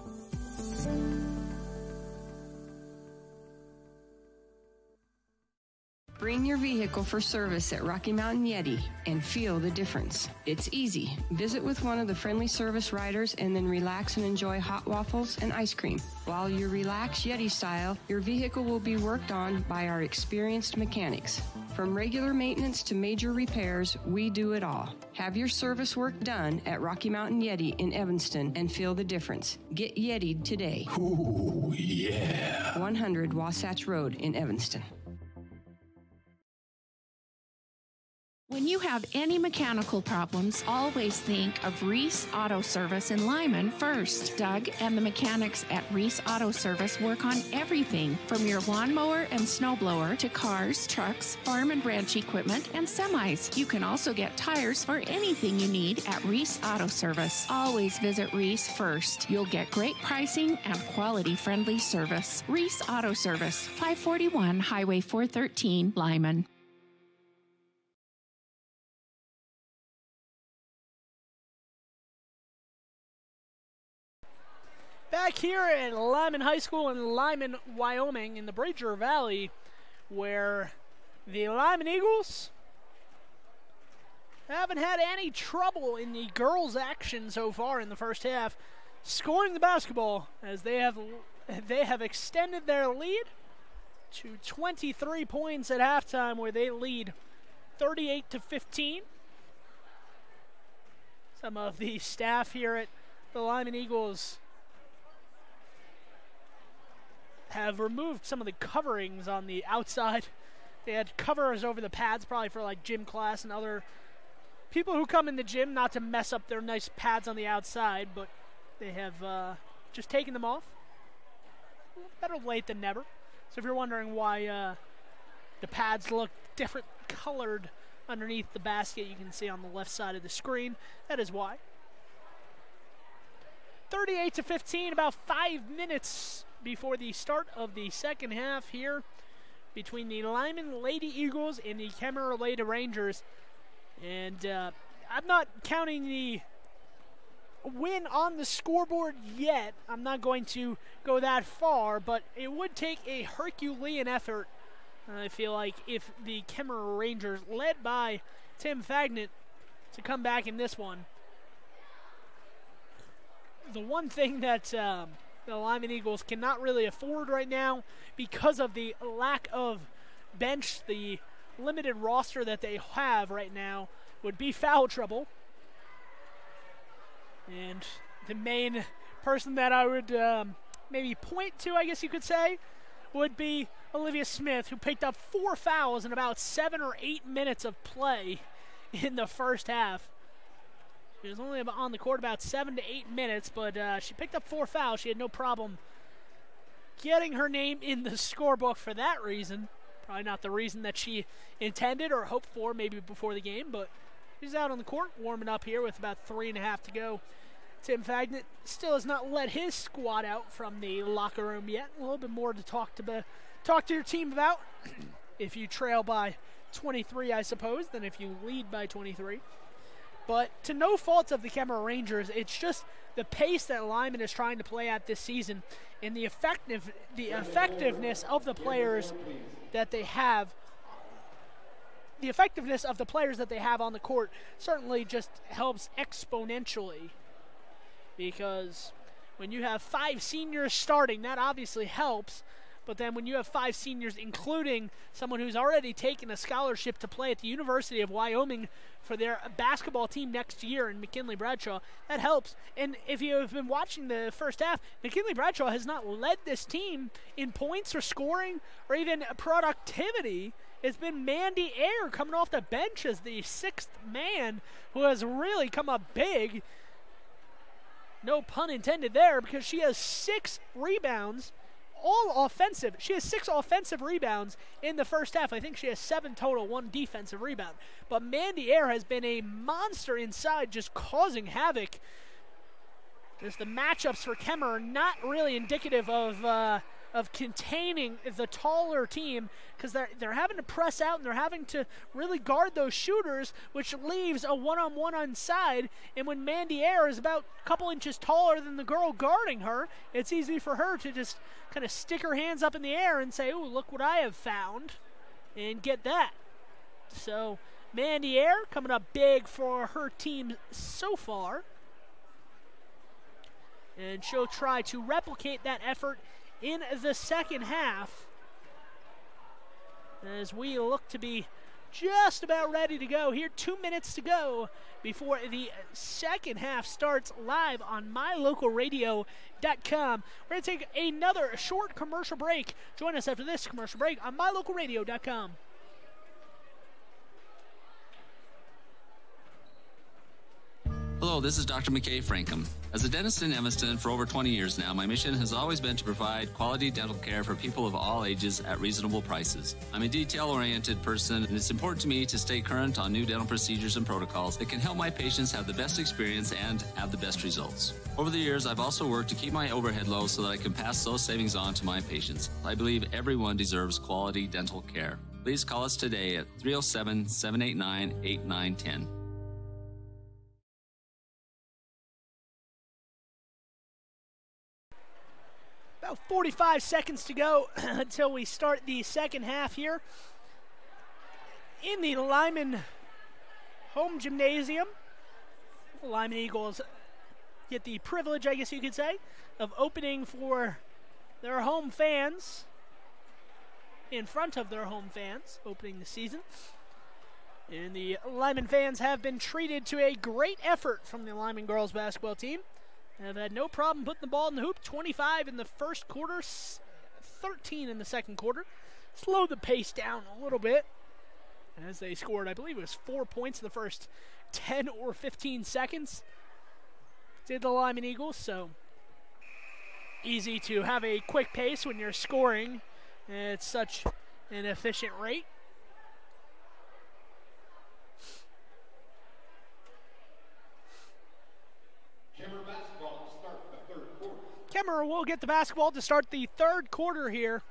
Bring your vehicle for service at Rocky Mountain Yeti and feel the difference. It's easy. Visit with one of the friendly service riders and then relax and enjoy hot waffles and ice cream. While you relax Yeti style, your vehicle will be worked on by our experienced mechanics. From regular maintenance to major repairs, we do it all. Have your service work done at Rocky Mountain Yeti in Evanston and feel the difference. Get Yeti'd today. Ooh, yeah. 100 Wasatch Road in Evanston. When you have any mechanical problems, always think of Reese Auto Service in Lyman first. Doug and the mechanics at Reese Auto Service work on everything from your lawnmower and snowblower to cars, trucks, farm and ranch equipment, and semis. You can also get tires for anything you need at Reese Auto Service. Always visit Reese first. You'll get great pricing and quality-friendly service. Reese Auto Service, 541 Highway 413, Lyman. Back here at Lyman High School in Lyman, Wyoming, in the Bridger Valley, where the Lyman Eagles haven't had any trouble in the girls' action so far in the first half, scoring the basketball as they have extended their lead to 23 points at halftime, where they lead 38-15. Some of the staff here at the Lyman Eagles have removed some of the coverings on the outside. They had covers over the pads, probably for like gym class and other people who come in the gym, not to mess up their nice pads on the outside, but they have just taken them off. Better late than never. So if you're wondering why the pads look different colored underneath the basket, you can see on the left side of the screen, that is why. 38-15, about 5 minutes before the start of the second half here between the Lyman Lady Eagles and the Kemmerer Lady Rangers. And I'm not counting the win on the scoreboard yet. I'm not going to go that far, but it would take a Herculean effort, I feel like, if the Kemmerer Rangers, led by Tim Fagnett, to come back in this one. The one thing that the Lyman Eagles cannot really afford right now, because of the lack of bench, the limited roster that they have right now, would be foul trouble. And the main person that I would maybe point to, I guess you could say, would be Olivia Smith, who picked up 4 fouls in about 7 or 8 minutes of play in the first half. She was only on the court about 7 to 8 minutes, but she picked up 4 fouls. She had no problem getting her name in the scorebook for that reason. Probably not the reason that she intended or hoped for maybe before the game, but she's out on the court warming up here with about 3.5 to go. Tim Fagnett still has not let his squad out from the locker room yet. A little bit more to talk to your team about if you trail by 23, I suppose, than if you lead by 23. But to no fault of the Kemmerer Rangers, it's just the pace that Lyman is trying to play at this season and the effectiveness of the players that they have the effectiveness of the players that they have on the court certainly just helps exponentially, because when you have 5 seniors starting, that obviously helps. But then when you have 5 seniors, including someone who's already taken a scholarship to play at the University of Wyoming for their basketball team next year in McKinley Bradshaw, that helps. And if you have been watching the first half, McKinley Bradshaw has not led this team in points or scoring or even productivity. It's been Mandy Ayer coming off the bench as the 6th man who has really come up big. No pun intended there, because she has 6 rebounds, all offensive. She has 6 offensive rebounds in the first half. I think she has 7 total, 1 defensive rebound. But Mandy Ayer has been a monster inside, just causing havoc. Just the matchups for Kemmerer are not really indicative of containing the taller team, because they're having to press out and they're having to really guard those shooters, which leaves a one-on-one inside. And when Mandy Ayer is about a couple inches taller than the girl guarding her, it's easy for her to just kind of stick her hands up in the air and say, "Ooh, look what I have found," and get that. So Mandy Ayer coming up big for her team so far, and she'll try to replicate that effort in the second half, as we look to be just about ready to go here. 2 minutes to go before the second half starts live on mylocalradio.com. We're going to take another short commercial break. Join us after this commercial break on mylocalradio.com. Hello, this is Dr. McKay Frankham. As a dentist in Evanston for over 20 years now, my mission has always been to provide quality dental care for people of all ages at reasonable prices. I'm a detail-oriented person, and it's important to me to stay current on new dental procedures and protocols that can help my patients have the best experience and have the best results. Over the years, I've also worked to keep my overhead low so that I can pass those savings on to my patients. I believe everyone deserves quality dental care. Please call us today at 307-789-8910. About 45 seconds to go until we start the second half here in the Lyman home gymnasium. The Lyman Eagles get the privilege, I guess you could say, of opening for their home fans, in front of their home fans, opening the season. And the Lyman fans have been treated to a great effort from the Lyman girls basketball team. Have had no problem putting the ball in the hoop. 25 in the first quarter, 13 in the second quarter. Slowed the pace down a little bit as they scored, I believe it was 4 points in the first 10 or 15 seconds. Did the Lyman Eagles, so easy to have a quick pace when you're scoring at such an efficient rate. Kemmerer will get the basketball to start the third quarter here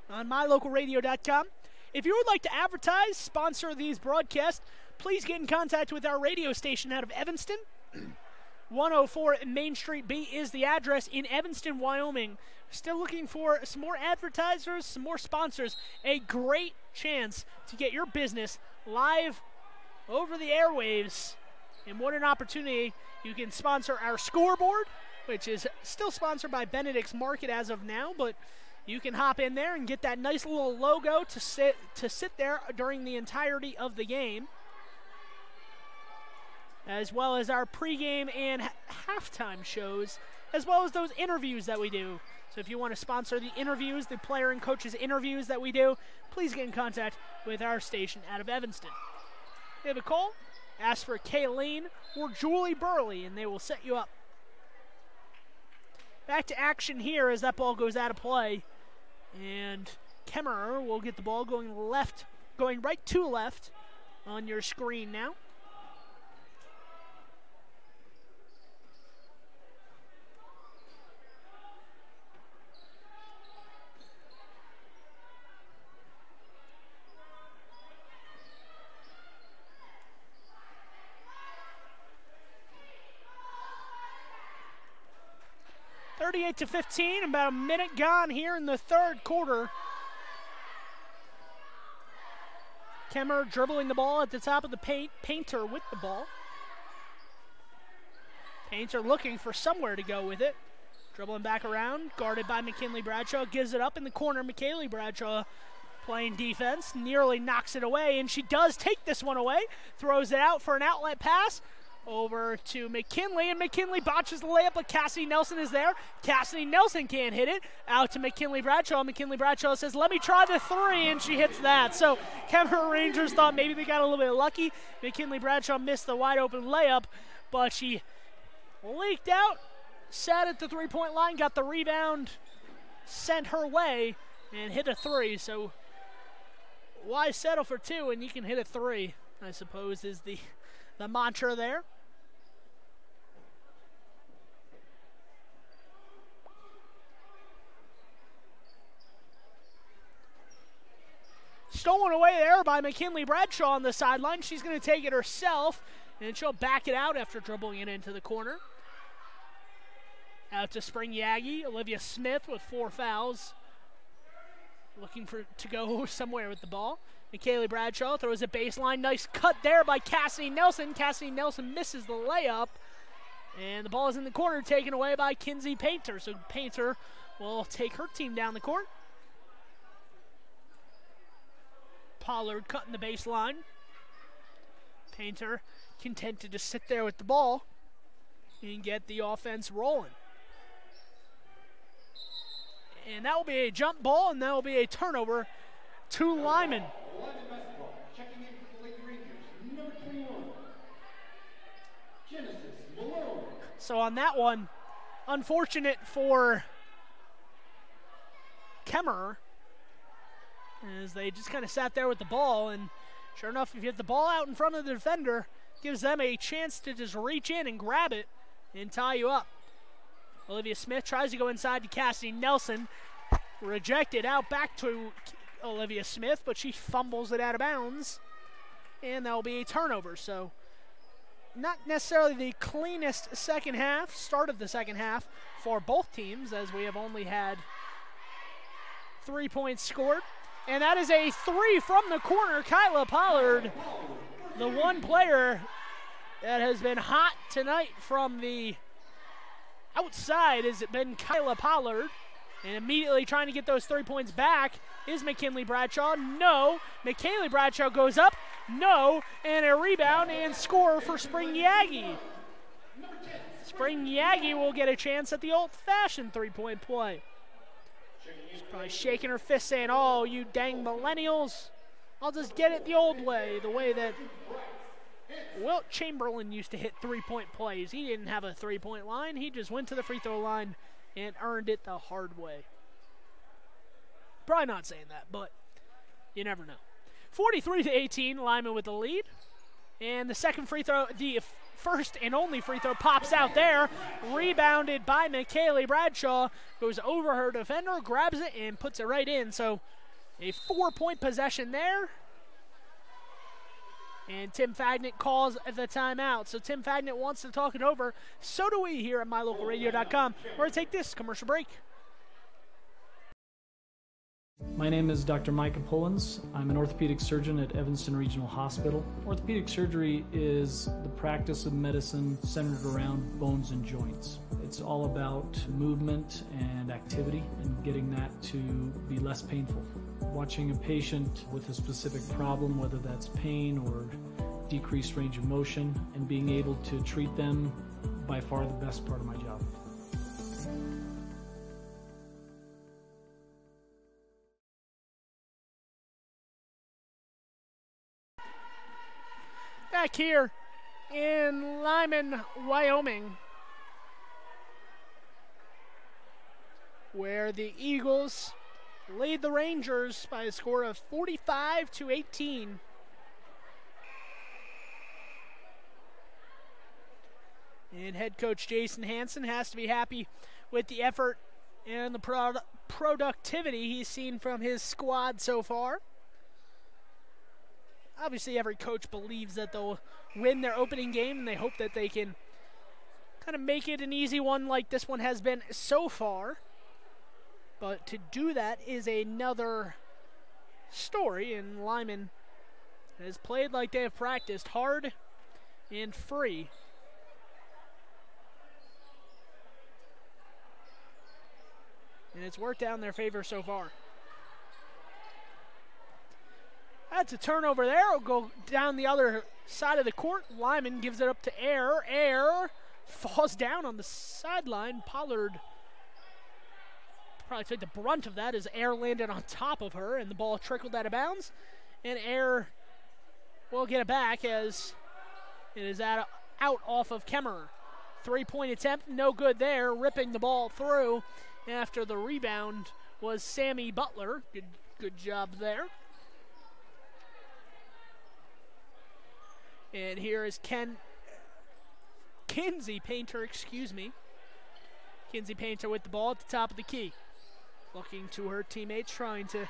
on mylocalradio.com. If you would like to advertise, sponsor these broadcasts, please get in contact with our radio station out of Evanston. 104 Main Street B is the address in Evanston, Wyoming. Still looking for some more advertisers, some more sponsors. A great chance to get your business live over the airwaves. And what an opportunity. You can sponsor our scoreboard, which is still sponsored by Bennett's Market as of now, but you can hop in there and get that nice little logo to sit there during the entirety of the game, as well as our pregame and halftime shows, as well as those interviews that we do. So if you want to sponsor the interviews, the player and coaches interviews that we do, please get in contact with our station out of Evanston. They have a call, ask for Kayleen or Julie Burley, and they will set you up. Back to action here as that ball goes out of play. And Kemmerer will get the ball going right to left on your screen now. To 15, about a minute gone here in the third quarter. Kemmerer dribbling the ball at the top of the paint. Painter with the ball. Painter looking for somewhere to go with it. Dribbling back around, guarded by McKinley Bradshaw. Gives it up in the corner. McKinley Bradshaw playing defense. Nearly knocks it away, and she does take this one away. Throws it out for an outlet pass. Over to McKinley, and McKinley botches the layup, but Cassidy Nelson is there. Cassidy Nelson can't hit it. Out to McKinley Bradshaw. McKinley Bradshaw says, let me try the three, and she hits that. So Kemmerer Rangers thought maybe they got a little bit lucky. McKinley Bradshaw missed the wide open layup, but she leaked out, sat at the three-point line, got the rebound, sent her way, and hit a three. So why settle for two and you can hit a three, I suppose, is the mantra there. Stolen away there by McKinley Bradshaw on the sideline. She's going to take it herself, and she'll back it out after dribbling it into the corner. Out to Spring Yagi. Olivia Smith with 4 fouls. Looking to go somewhere with the ball. McKinley Bradshaw throws a baseline. Nice cut there by Cassidy Nelson. Cassidy Nelson misses the layup. And the ball is in the corner, taken away by Kinsey Painter. So Painter will take her team down the court. Pollard cutting the baseline. Painter contented to sit there with the ball and get the offense rolling. And that will be a jump ball, and that will be a turnover to Lyman. So on that one, unfortunate for Kemmerer, as they just kind of sat there with the ball, and sure enough, if you get the ball out in front of the defender, gives them a chance to just reach in and grab it and tie you up. Olivia Smith tries to go inside to Cassidy Nelson. Rejected out back to Olivia Smith, but she fumbles it out of bounds. And that will be a turnover. So not necessarily the cleanest second half, start of the second half for both teams, as we have only had 3 points scored. And that is a three from the corner. Kyla Pollard, the one player that has been hot tonight from the outside, has been Kyla Pollard. And immediately trying to get those 3 points back is McKinley Bradshaw. No. McKinley Bradshaw goes up. No. And a rebound and score for Spring Yagi. Spring Yagi will get a chance at the old-fashioned three-point play. She's probably shaking her fist saying, oh, you dang millennials. I'll just get it the old way, the way that Wilt Chamberlain used to hit three-point plays. He didn't have a three-point line. He just went to the free throw line and earned it the hard way. Probably not saying that, but you never know. 43-18, Lyman with the lead. And the second free throw, the first and only free throw, pops out there. Rebounded by McKinley Bradshaw. Goes over her defender, grabs it, and puts it right in. So a 4-point possession there. And Tim Fagnet calls the timeout. So Tim Fagnet wants to talk it over. So do we here at MyLocalRadio.com. We're going to take this commercial break. My name is Dr. Micah Pullins. I'm an orthopedic surgeon at Evanston Regional Hospital. Orthopedic surgery is the practice of medicine centered around bones and joints. It's all about movement and activity and getting that to be less painful. Watching a patient with a specific problem, whether that's pain or decreased range of motion, and being able to treat them, by far the best part of my job. Back here in Lyman, Wyoming, where the Eagles lead the Rangers by a score of 45-18. And head coach Jason Hansen has to be happy with the effort and the productivity he's seen from his squad so far. Obviously, every coach believes that they'll win their opening game, and they hope that they can kind of make it an easy one like this one has been so far. But to do that is another story, and Lyman has played like they have practiced, hard and free. And it's worked out in their favor so far. That's a turnover there. It'll go down the other side of the court. Lyman gives it up to Air. Air falls down on the sideline. Pollard probably took the brunt of that as Air landed on top of her, and the ball trickled out of bounds. And Air will get it back as it is out off of Kemmerer. 3-point attempt, no good there, ripping the ball through after the rebound was Sammy Butler. Good job there. And here is Kinsey Painter, Kinsey Painter with the ball at the top of the key. Looking to her teammates, trying to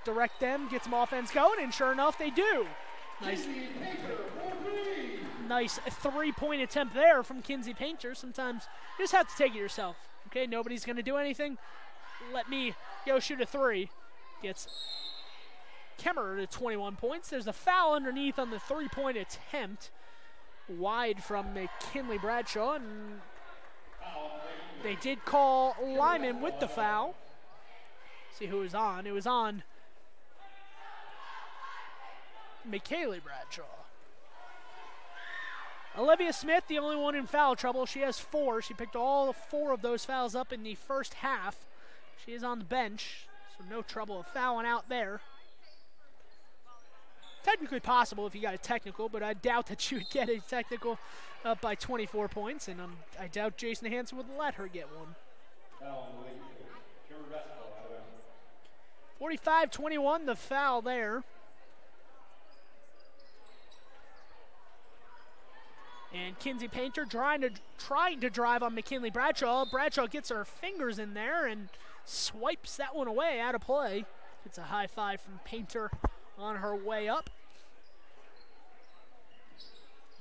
direct them, get some offense going, and sure enough, they do. Nice 3-point attempt there from Kinsey Painter. Sometimes you just have to take it yourself. Okay, nobody's going to do anything. Let me go shoot a three. Gets Kemmerer to 21 points. There's a foul underneath on the 3-point attempt. Wide from McKinley Bradshaw. And they did call Lyman with the foul. See who was on. It was on McKinley Bradshaw. Olivia Smith, the only one in foul trouble. She has 4. She picked all 4 of those fouls up in the first half. She is on the bench, so no trouble of fouling out there. Technically possible if you got a technical, but I doubt that you would get a technical up by 24 points, and I doubt Jason Hansen would let her get one. 45-21, the foul there. And Kinsey Painter trying to drive on McKinley Bradshaw. Bradshaw gets her fingers in there and swipes that one away, out of play. Gets a high five from Painter on her way up.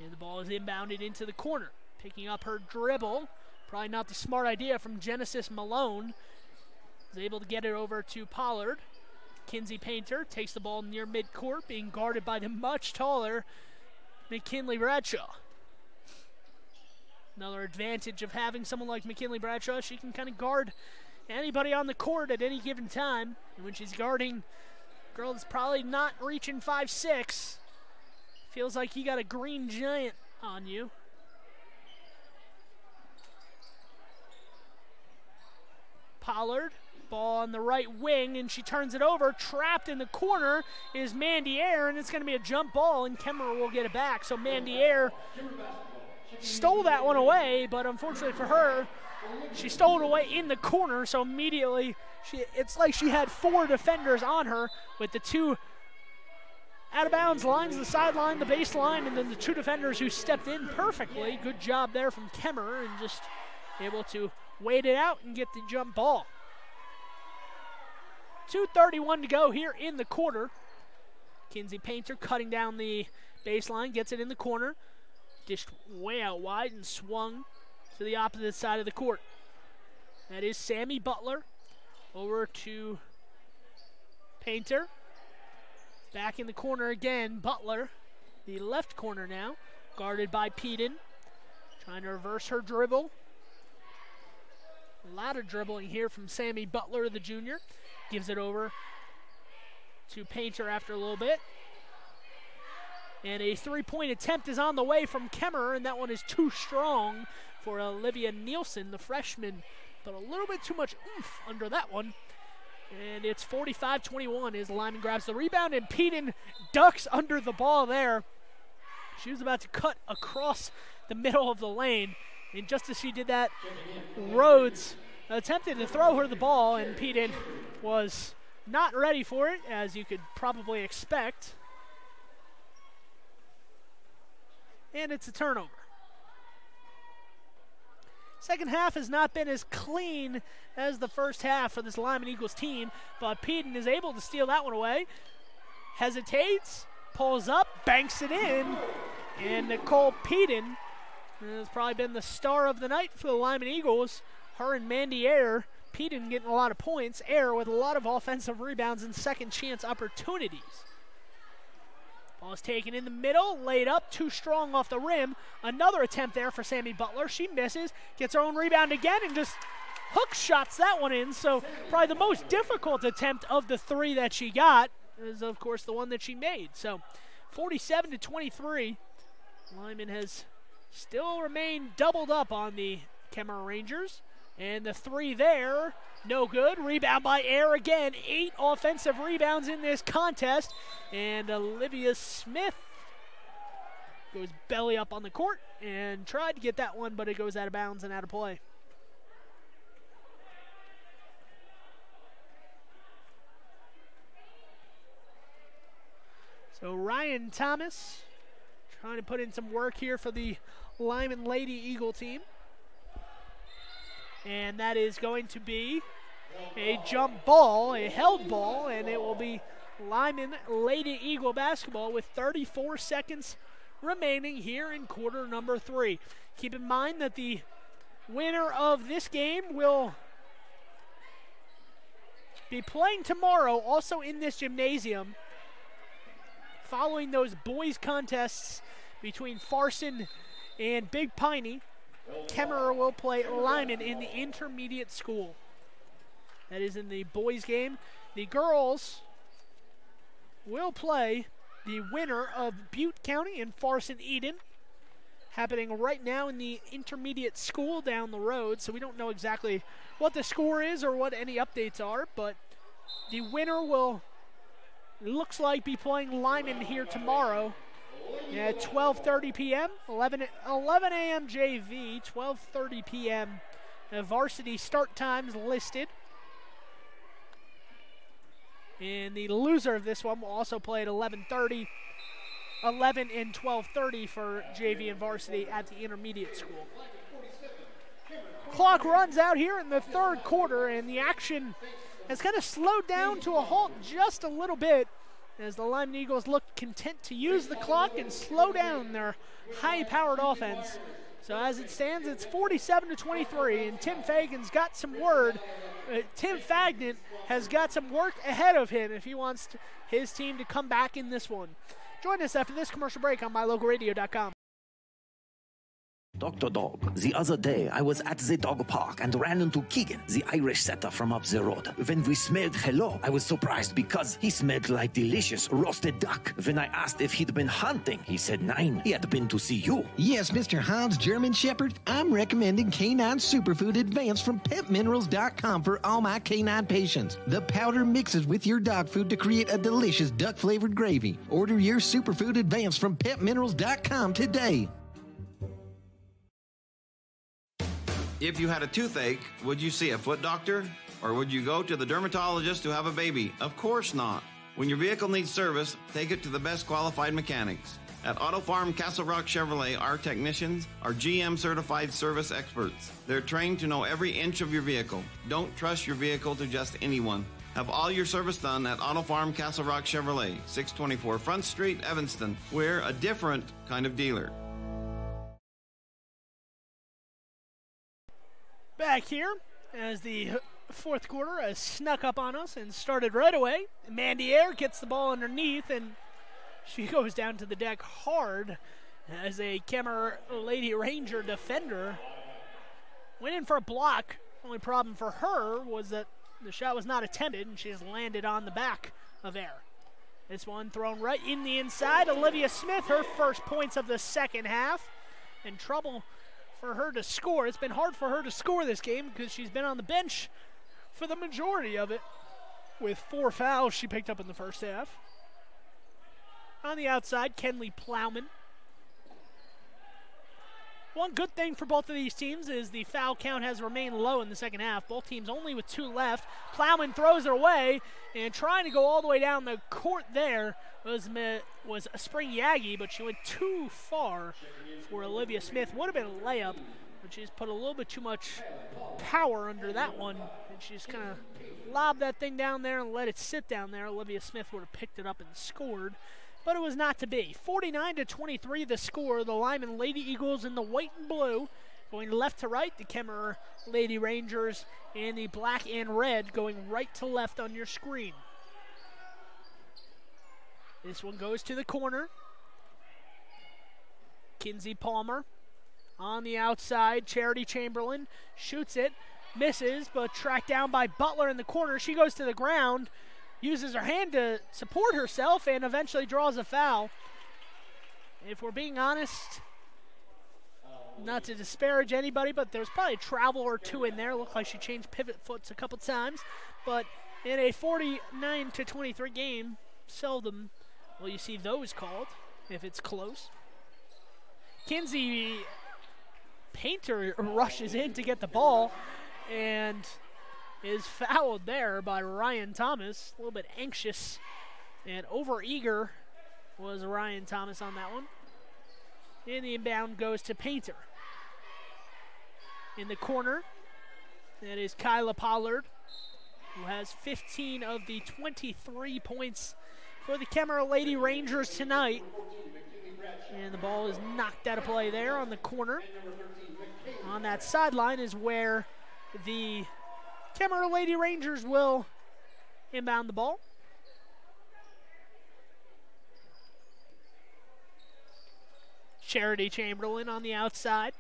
And the ball is inbounded into the corner. Picking up her dribble. Probably not the smart idea from Genesis Malone. Is able to get it over to Pollard. Kinsey Painter takes the ball near midcourt, being guarded by the much taller McKinley Bradshaw. Another advantage of having someone like McKinley Bradshaw, she can kind of guard anybody on the court at any given time. And when she's guarding a girl that's probably not reaching 5'6", feels like you got a green giant on you. Pollard, ball on the right wing, and she turns it over. Trapped in the corner is Mandy Air, and it's going to be a jump ball, and Kemmerer will get it back. So Mandy Air stole that one away, but unfortunately for her, she stole it away in the corner, so immediately it's like she had 4 defenders on her with the 2 out-of-bounds lines, the sideline, the baseline, and then the 2 defenders who stepped in perfectly. Good job there from Kemmerer, and just able to wait it out and get the jump ball. 2:31 to go here in the quarter. Kinsey Painter cutting down the baseline, gets it in the corner. Dished way out wide and swung to the opposite side of the court. That is Sammy Butler over to Painter. Back in the corner again, Butler, the left corner now, guarded by Peden. Trying to reverse her dribble. A lot of dribbling here from Sammy Butler, the junior. Gives it over to Painter after a little bit. And a 3-point attempt is on the way from Kemmerer, and that one is too strong for Olivia Nielsen, the freshman. But a little bit too much oomph under that one. And it's 45-21 as Lyman grabs the rebound, and Peden ducks under the ball there. She was about to cut across the middle of the lane, and just as she did that, Rhodes attempted to throw her the ball, and Peden was not ready for it, as you could probably expect. And it's a turnover. Second half has not been as clean as the first half for this Lyman Eagles team, but Peden is able to steal that one away. Hesitates, pulls up, banks it in, and Nicole Peden has probably been the star of the night for the Lyman Eagles. Her and Mandy Air. Peden getting a lot of points. Air with a lot of offensive rebounds and second chance opportunities. Ball is taken in the middle, laid up, too strong off the rim. Another attempt there for Sammy Butler. She misses, gets her own rebound again, and just hook shots that one in. So probably the most difficult attempt of the three that she got is, of course, the one that she made. So 47-23. Lyman has still remained doubled up on the Kemmerer Rangers. And the three there, no good. Rebound by Air again. 8 offensive rebounds in this contest. And Olivia Smith goes belly up on the court and tried to get that one, but it goes out of bounds and out of play. So Ryan Thomas trying to put in some work here for the Lyman Lady Eagle team. And that is going to be a jump ball, a held ball, and it will be Lyman Lady Eagle basketball with 34 seconds remaining here in quarter number 3. Keep in mind that the winner of this game will be playing tomorrow also in this gymnasium following those boys contests between Farson and Big Piney. Kemmerer will play Lyman in the intermediate school. That is in the boys game. The girls will play the winner of Butte County and Farson Eden, happening right now in the intermediate school down the road. So we don't know exactly what the score is or what any updates are, but the winner will, looks like, be playing Lyman here tomorrow at 12:30 p.m., 11 a.m. JV, 12:30 p.m. Varsity start times listed. And the loser of this one will also play at 11:30, 11 and 12:30 for JV and varsity at the intermediate school. Clock runs out here in the third quarter, and the action has kind of slowed down to a halt just a little bit as the Lyman Eagles look content to use the clock and slow down their high-powered offense. So as it stands, it's 47-23, and Tim Fagan's got some word. Tim Fagnan has got some work ahead of him if he wants his team to come back in this one. Join us after this commercial break on mylocalradio.com. Dr. Dog, the other day I was at the dog park and ran into Keegan, the Irish setter from up the road. When we smelled hello, I was surprised because he smelled like delicious roasted duck. When I asked if he'd been hunting, he said nein, he had been to see you. Yes, Mr. Hans German Shepherd, I'm recommending Canine Superfood Advanced from PetMinerals.com for all my canine patients. The powder mixes with your dog food to create a delicious duck-flavored gravy. Order your Superfood Advanced from PetMinerals.com today. If you had a toothache, would you see a foot doctor? Or would you go to the dermatologist to have a baby? Of course not. When your vehicle needs service, take it to the best qualified mechanics. At Auto Farm Castle Rock Chevrolet, our technicians are GM certified service experts. They're trained to know every inch of your vehicle. Don't trust your vehicle to just anyone. Have all your service done at Auto Farm Castle Rock Chevrolet, 624 Front Street, Evanston. We're a different kind of dealer. Back here as the fourth quarter has snuck up on us and started right away. Mandy Air gets the ball underneath, and she goes down to the deck hard as a Kemmerer Lady Ranger defender went in for a block. Only problem for her was that the shot was not attempted, and she has landed on the back of Air. This one thrown right in the inside. Olivia Smith, her first points of the second half. In trouble for her to score. It's been hard for her to score this game because she's been on the bench for the majority of it with 4 fouls she picked up in the first half. On the outside, Kenley Plowman. One good thing for both of these teams is the foul count has remained low in the second half. Both teams only with 2 left. Plowman throws it away, and trying to go all the way down the court there was a Spring Yagi, but she went too far for Olivia Smith. Would have been a layup, but she's put a little bit too much power under that one, and she just kind of lobbed that thing down there and let it sit down there. Olivia Smith would have picked it up and scored, but it was not to be. 49-23 the score. The Lyman Lady Eagles in the white and blue going left to right. The Kemmerer Lady Rangers in the black and red going right to left on your screen. This one goes to the corner. Kinsey Palmer on the outside. Charity Chamberlain shoots it, misses, but tracked down by Butler in the corner. She goes to the ground, uses her hand to support herself, and eventually draws a foul. If we're being honest, not to disparage anybody, but there's probably a travel or two in there. Looked like she changed pivot foots a couple times. But in a 49-23 game, seldom will you see those called if it's close. Kinsey Painter rushes in to get the ball and is fouled there by Ryan Thomas. A little bit anxious and overeager was Ryan Thomas on that one. And the inbound goes to Painter. In the corner, that is Kyla Pollard, who has 15 of the 23 points for the Kemmerer Lady Rangers tonight. And the ball is knocked out of play there on the corner. On that sideline is where the Kemmerer Lady Rangers will inbound the ball. Charity Chamberlain on the outside.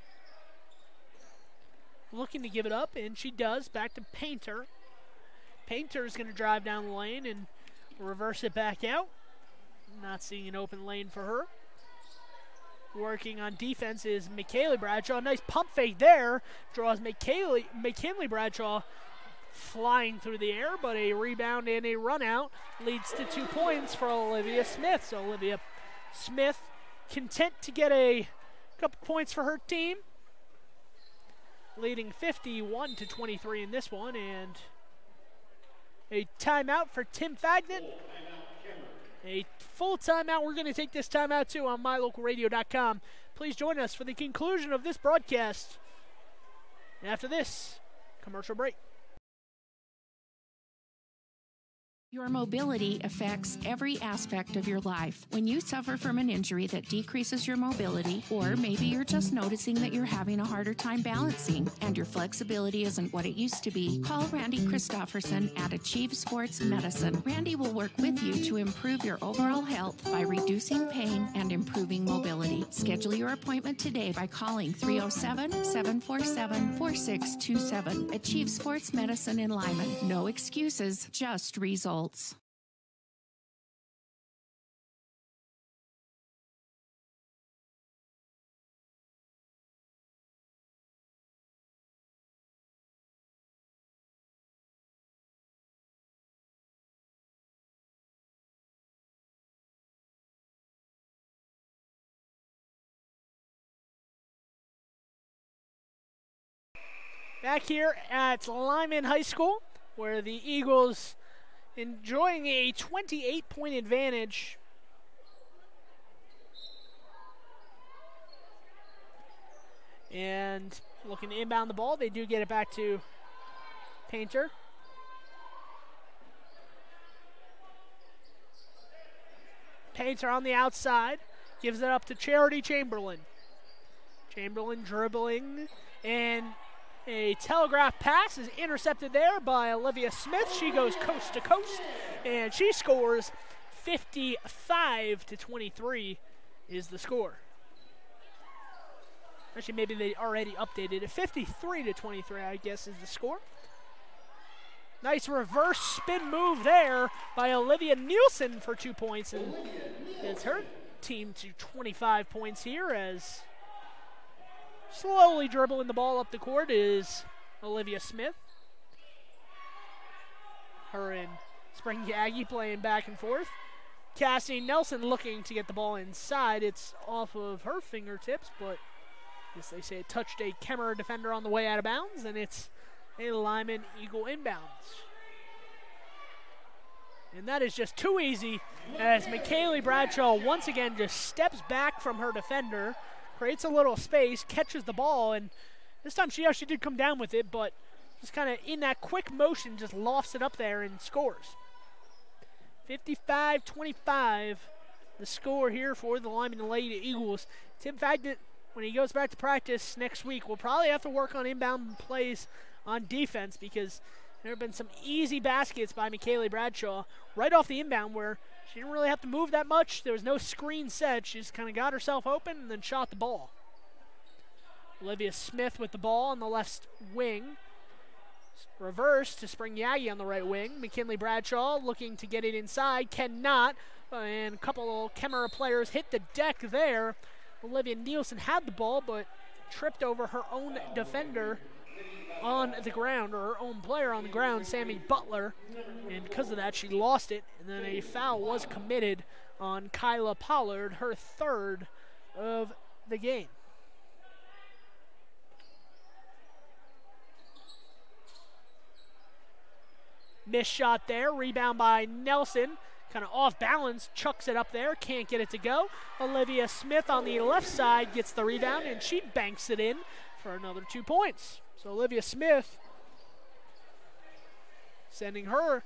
Looking to give it up, and she does. Back to Painter. Painter is going to drive down the lane and reverse it back out. Not seeing an open lane for her. Working on defense is McKinley Bradshaw. Nice pump fake there. Draws McKinley Bradshaw flying through the air, but a rebound and a run out leads to 2 points for Olivia Smith. So Olivia Smith content to get a couple points for her team, leading 51-23 in this one. And a timeout for Tim Fagnan. A full timeout. We're going to take this timeout too on mylocalradio.com. Please join us for the conclusion of this broadcast after this commercial break. Your mobility affects every aspect of your life. When you suffer from an injury that decreases your mobility, or maybe you're just noticing that you're having a harder time balancing and your flexibility isn't what it used to be, call Randy Christofferson at Achieve Sports Medicine. Randy will work with you to improve your overall health by reducing pain and improving mobility. Schedule your appointment today by calling 307-747-4627. Achieve Sports Medicine in Lyman. No excuses, just results. Back here at Lyman High School, where the Eagles enjoying a 28-point advantage. And looking to inbound the ball. They do get it back to Painter. Painter on the outside. Gives it up to Charity Chamberlain. Chamberlain dribbling, and a telegraph pass is intercepted there by Olivia Smith. She goes coast to coast, and she scores. 55-23 is the score. Actually, maybe they already updated it. 53-23, I guess, is the score. Nice reverse spin move there by Olivia Nielsen for 2 points, and it's her team to 25 points here, as slowly dribbling the ball up the court is Olivia Smith. Her and Spring Yagi playing back and forth. Cassie Nelson looking to get the ball inside. It's off of her fingertips, but as they say, it touched a Kemmerer defender on the way out of bounds, and it's a Lyman Eagle inbounds. And that is just too easy, as McKinley Bradshaw once again just steps back from her defender, creates a little space, catches the ball, and this time she actually did come down with it, but just kind of in that quick motion just lofts it up there and scores. 55-25, the score here for the Lyman Lady Eagles. Tim Fagnan, when he goes back to practice next week, will probably have to work on inbound plays on defense, because There have been some easy baskets by McKinley Bradshaw right off the inbound where she didn't really have to move that much. There was no screen set. She just kind of got herself open and then shot the ball. Olivia Smith with the ball on the left wing. Reverse to Spring Yagi on the right wing. McKinley Bradshaw looking to get it inside. Cannot. And a couple of Kemmerer players hit the deck there. Olivia Nielsen had the ball, but tripped over her own defender on the ground, or her own player on the ground, Sammy Butler, and because of that she lost it, and then a foul was committed on Kyla Pollard, her third of the game. Missed shot there, rebound by Nelson, kind of off balance, chucks it up there, can't get it to go. Olivia Smith on the left side gets the rebound, and she banks it in for another 2 points. So Olivia Smith sending her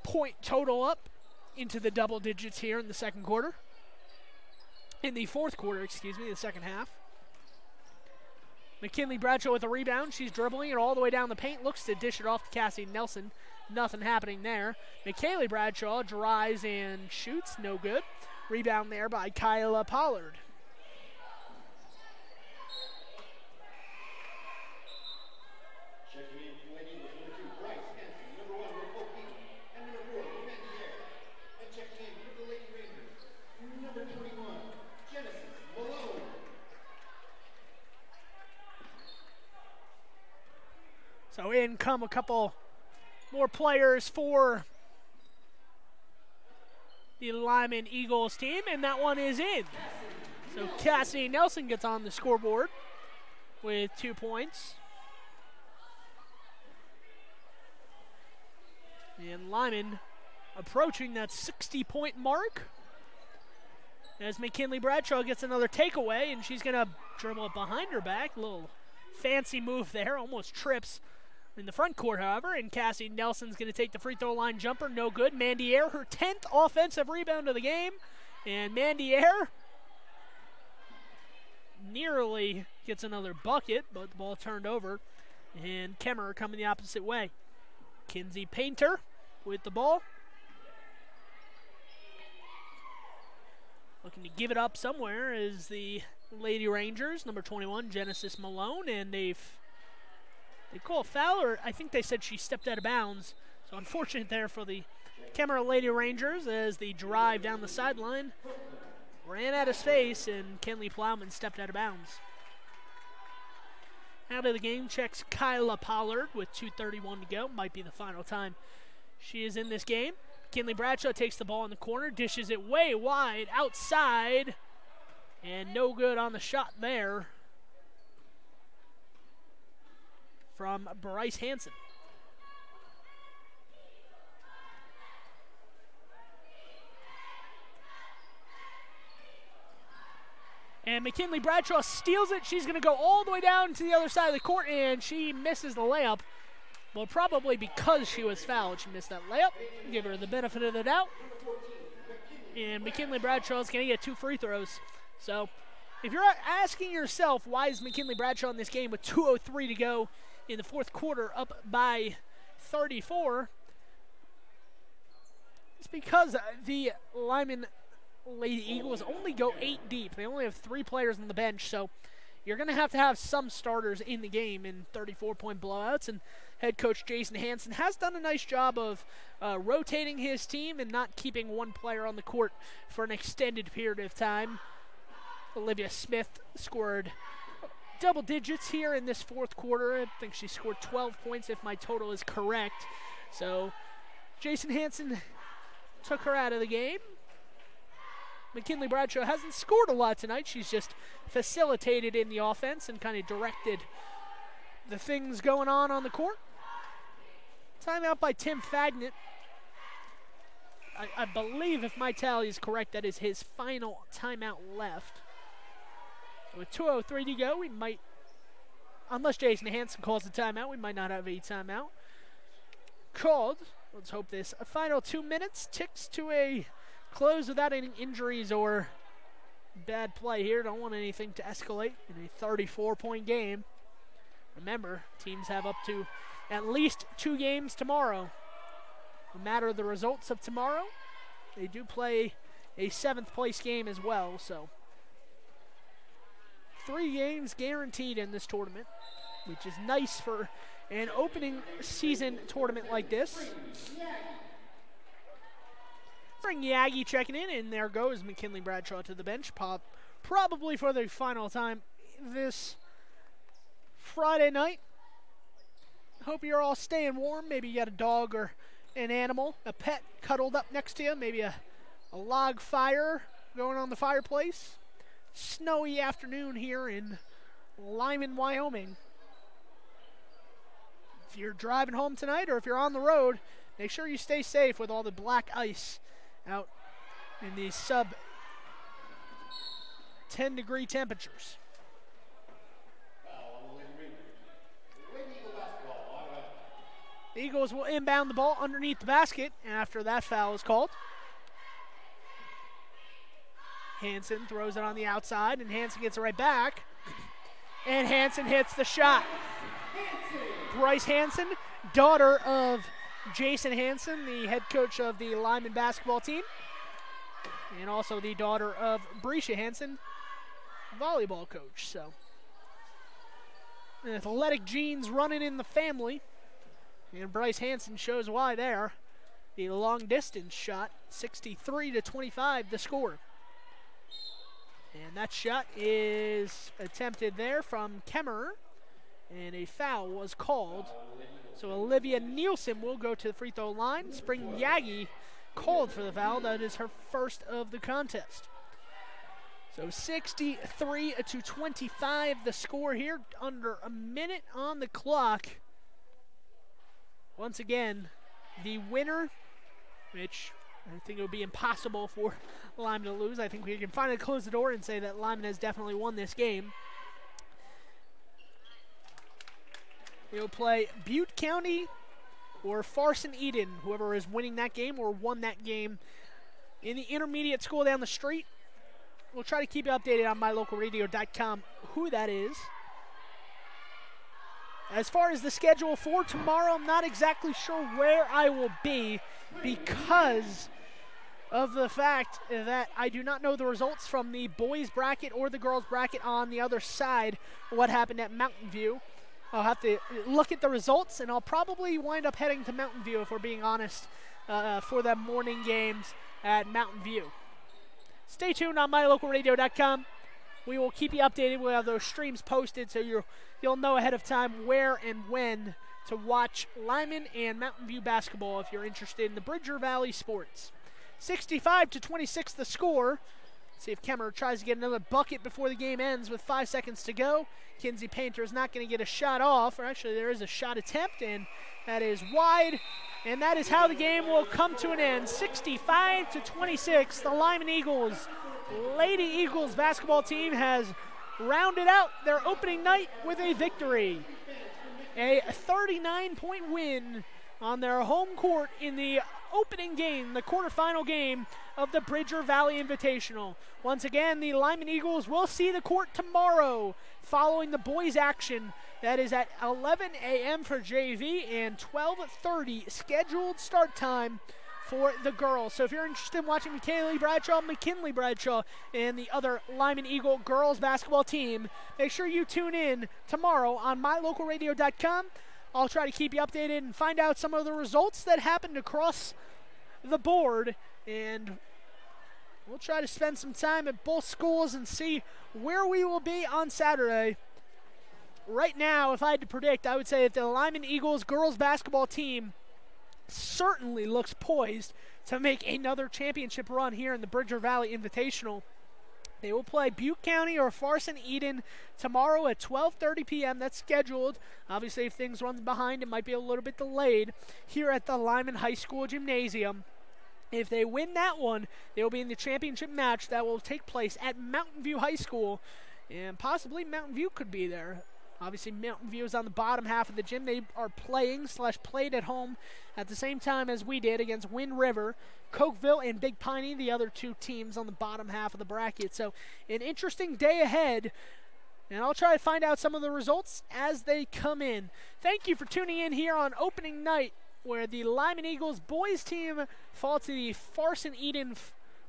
point total up into the double digits here in the second quarter. In the fourth quarter, excuse me, the second half. McKinley Bradshaw with a rebound. She's dribbling it all the way down the paint. Looks to dish it off to Cassie Nelson. Nothing happening there. McKinley Bradshaw drives and shoots. No good. Rebound there by Kyla Pollard. So in come a couple more players for the Lyman Eagles team, and that one is in. So Cassie Nelson gets on the scoreboard with 2 points. And Lyman approaching that 60-point mark as McKinley Bradshaw gets another takeaway, and she's going to dribble it behind her back. A little fancy move there, almost trips in the front court, however, and Cassie Nelson's going to take the free throw line jumper. No good. Mandy Air, her 10th offensive rebound of the game. And Mandy Air nearly gets another bucket, but the ball turned over. And Kemmerer coming the opposite way. Kinsey Painter with the ball. Looking to give it up somewhere is the Lady Rangers, number 21, Genesis Malone, and they call a foul, or I think they said she stepped out of bounds. So unfortunate there for the Kemmerer Lady Rangers as the drive down the sideline ran out of space and Kenley Plowman stepped out of bounds. Out of the game checks Kyla Pollard with 2:31 to go. Might be the final time she is in this game. McKinley Bradshaw takes the ball in the corner, dishes it way wide outside, and no good on the shot there from Bryce Hansen. And McKinley Bradshaw steals it. She's going to go all the way down to the other side of the court, and she misses the layup. Well, probably because she was fouled, she missed that layup. Give her the benefit of the doubt. And McKinley Bradshaw is going to get 2 free throws. So if you're asking yourself why is McKinley Bradshaw in this game with 2:03 to go in the fourth quarter up by 34, it's because the Lyman Lady Eagles only go 8 deep. They only have 3 players on the bench, so you're going to have some starters in the game in 34-point blowouts, and head coach Jason Hansen has done a nice job of rotating his team and not keeping one player on the court for an extended period of time. Olivia Smith scored double digits here in this fourth quarter. I think she scored 12 points if my total is correct. So Jason Hansen took her out of the game. McKinley Bradshaw hasn't scored a lot tonight. She's just facilitated in the offense and kind of directed the things going on the court. Timeout by Tim Fagnett. I believe, if my tally is correct, that is his final timeout left. With 2:03 to go, we might, unless Jason Hansen calls a timeout, we might not have a timeout called. Let's hope this final 2 minutes ticks to a close without any injuries or bad play here. Don't want anything to escalate in a 34-point game. Remember, teams have up to at least 2 games tomorrow. No matter the results of tomorrow, they do play a 7th place game as well. So 3 games guaranteed in this tournament, which is nice for an opening season tournament like this. Bring Yagi checking in, and there goes McKinley Bradshaw to the bench, probably for the final time this Friday night. Hope you're all staying warm. Maybe you got a dog or an animal, a pet cuddled up next to you, maybe a log fire going on the fireplace. Snowy afternoon here in Lyman, Wyoming. If you're driving home tonight or if you're on the road, make sure you stay safe with all the black ice out in these sub 10-degree temperatures. The Eagles will inbound the ball underneath the basket after that foul is called. Hansen throws it on the outside, and Hansen gets it right back. And Hansen hits the shot. Bryce Hansen, daughter of Jason Hansen, the head coach of the Lyman basketball team, and also the daughter of Brescia Hansen, volleyball coach. So, athletic genes running in the family, and Bryce Hansen shows why there. The long distance shot, 63-25 the score. And that shot is attempted there from Kemmerer, and a foul was called. So Olivia Nielsen will go to the free throw line. Spring Yagi called for the foul. That is her first of the contest. So 63-25 the score here. Under a minute on the clock. Once again, the winner, which I think it would be impossible for Lyman to lose. I think we can finally close the door and say that Lyman has definitely won this game. He'll play Butte County or Farson Eden, whoever is winning that game or won that game in the intermediate school down the street. We'll try to keep you updated on mylocalradio.com who that is. As far as the schedule for tomorrow, I'm not exactly sure where I will be because of the fact that I do not know the results from the boys bracket or the girls bracket on the other side of what happened at Mountain View. I'll have to look at the results, and I'll probably wind up heading to Mountain View, if we're being honest, for the morning games at Mountain View. Stay tuned on mylocalradio.com. We will keep you updated. We'll have those streams posted so you'll know ahead of time where and when to watch Lyman and Mountain View basketball if you're interested in the Bridger Valley sports. 65-26 the score. See if Kemmerer tries to get another bucket before the game ends with 5 seconds to go. Kinsey Painter is not going to get a shot off, or actually there is a shot attempt, and that is wide. And that is how the game will come to an end. 65-26, the Lyman Eagles, Lady Eagles basketball team has rounded out their opening night with a victory. A 39-point win on their home court in the opening game, the quarterfinal game of the Bridger Valley Invitational. Once again, the Lyman Eagles will see the court tomorrow following the boys' action. That is at 11 a.m. for JV and 12:30 scheduled start time for the girls. So if you're interested in watching McKinley Bradshaw, and the other Lyman Eagle girls basketball team, make sure you tune in tomorrow on mylocalradio.com. I'll try to keep you updated and find out some of the results that happened across the board, and we'll try to spend some time at both schools and see where we will be on Saturday. Right now, if I had to predict, I would say that the Lyman Eagles girls basketball team certainly looks poised to make another championship run here in the Bridger Valley Invitational. They will play Butte County or Farson Eden tomorrow at 12:30 p.m. That's scheduled. Obviously, if things run behind, it might be a little bit delayed here at the Lyman High School Gymnasium. If they win that one, they will be in the championship match that will take place at Mountain View High School, and possibly Mountain View could be there. Obviously, Mountain View is on the bottom half of the gym. They are played at home at the same time as we did against Wind River, Cokeville, and Big Piney, the other two teams on the bottom half of the bracket. So an interesting day ahead and I'll try to find out some of the results as they come in. Thank you for tuning in here on opening night, where the Lyman Eagles boys team fall to the Farson Eden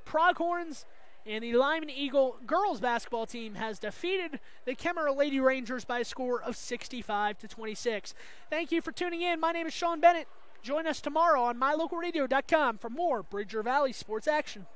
Pronghorns, and the Lyman Eagle girls basketball team has defeated the Kemmerer Lady Rangers by a score of 65-26. Thank you for tuning in. My name is Sean Bennett. Join us tomorrow on mylocalradio.com for more Bridger Valley sports action.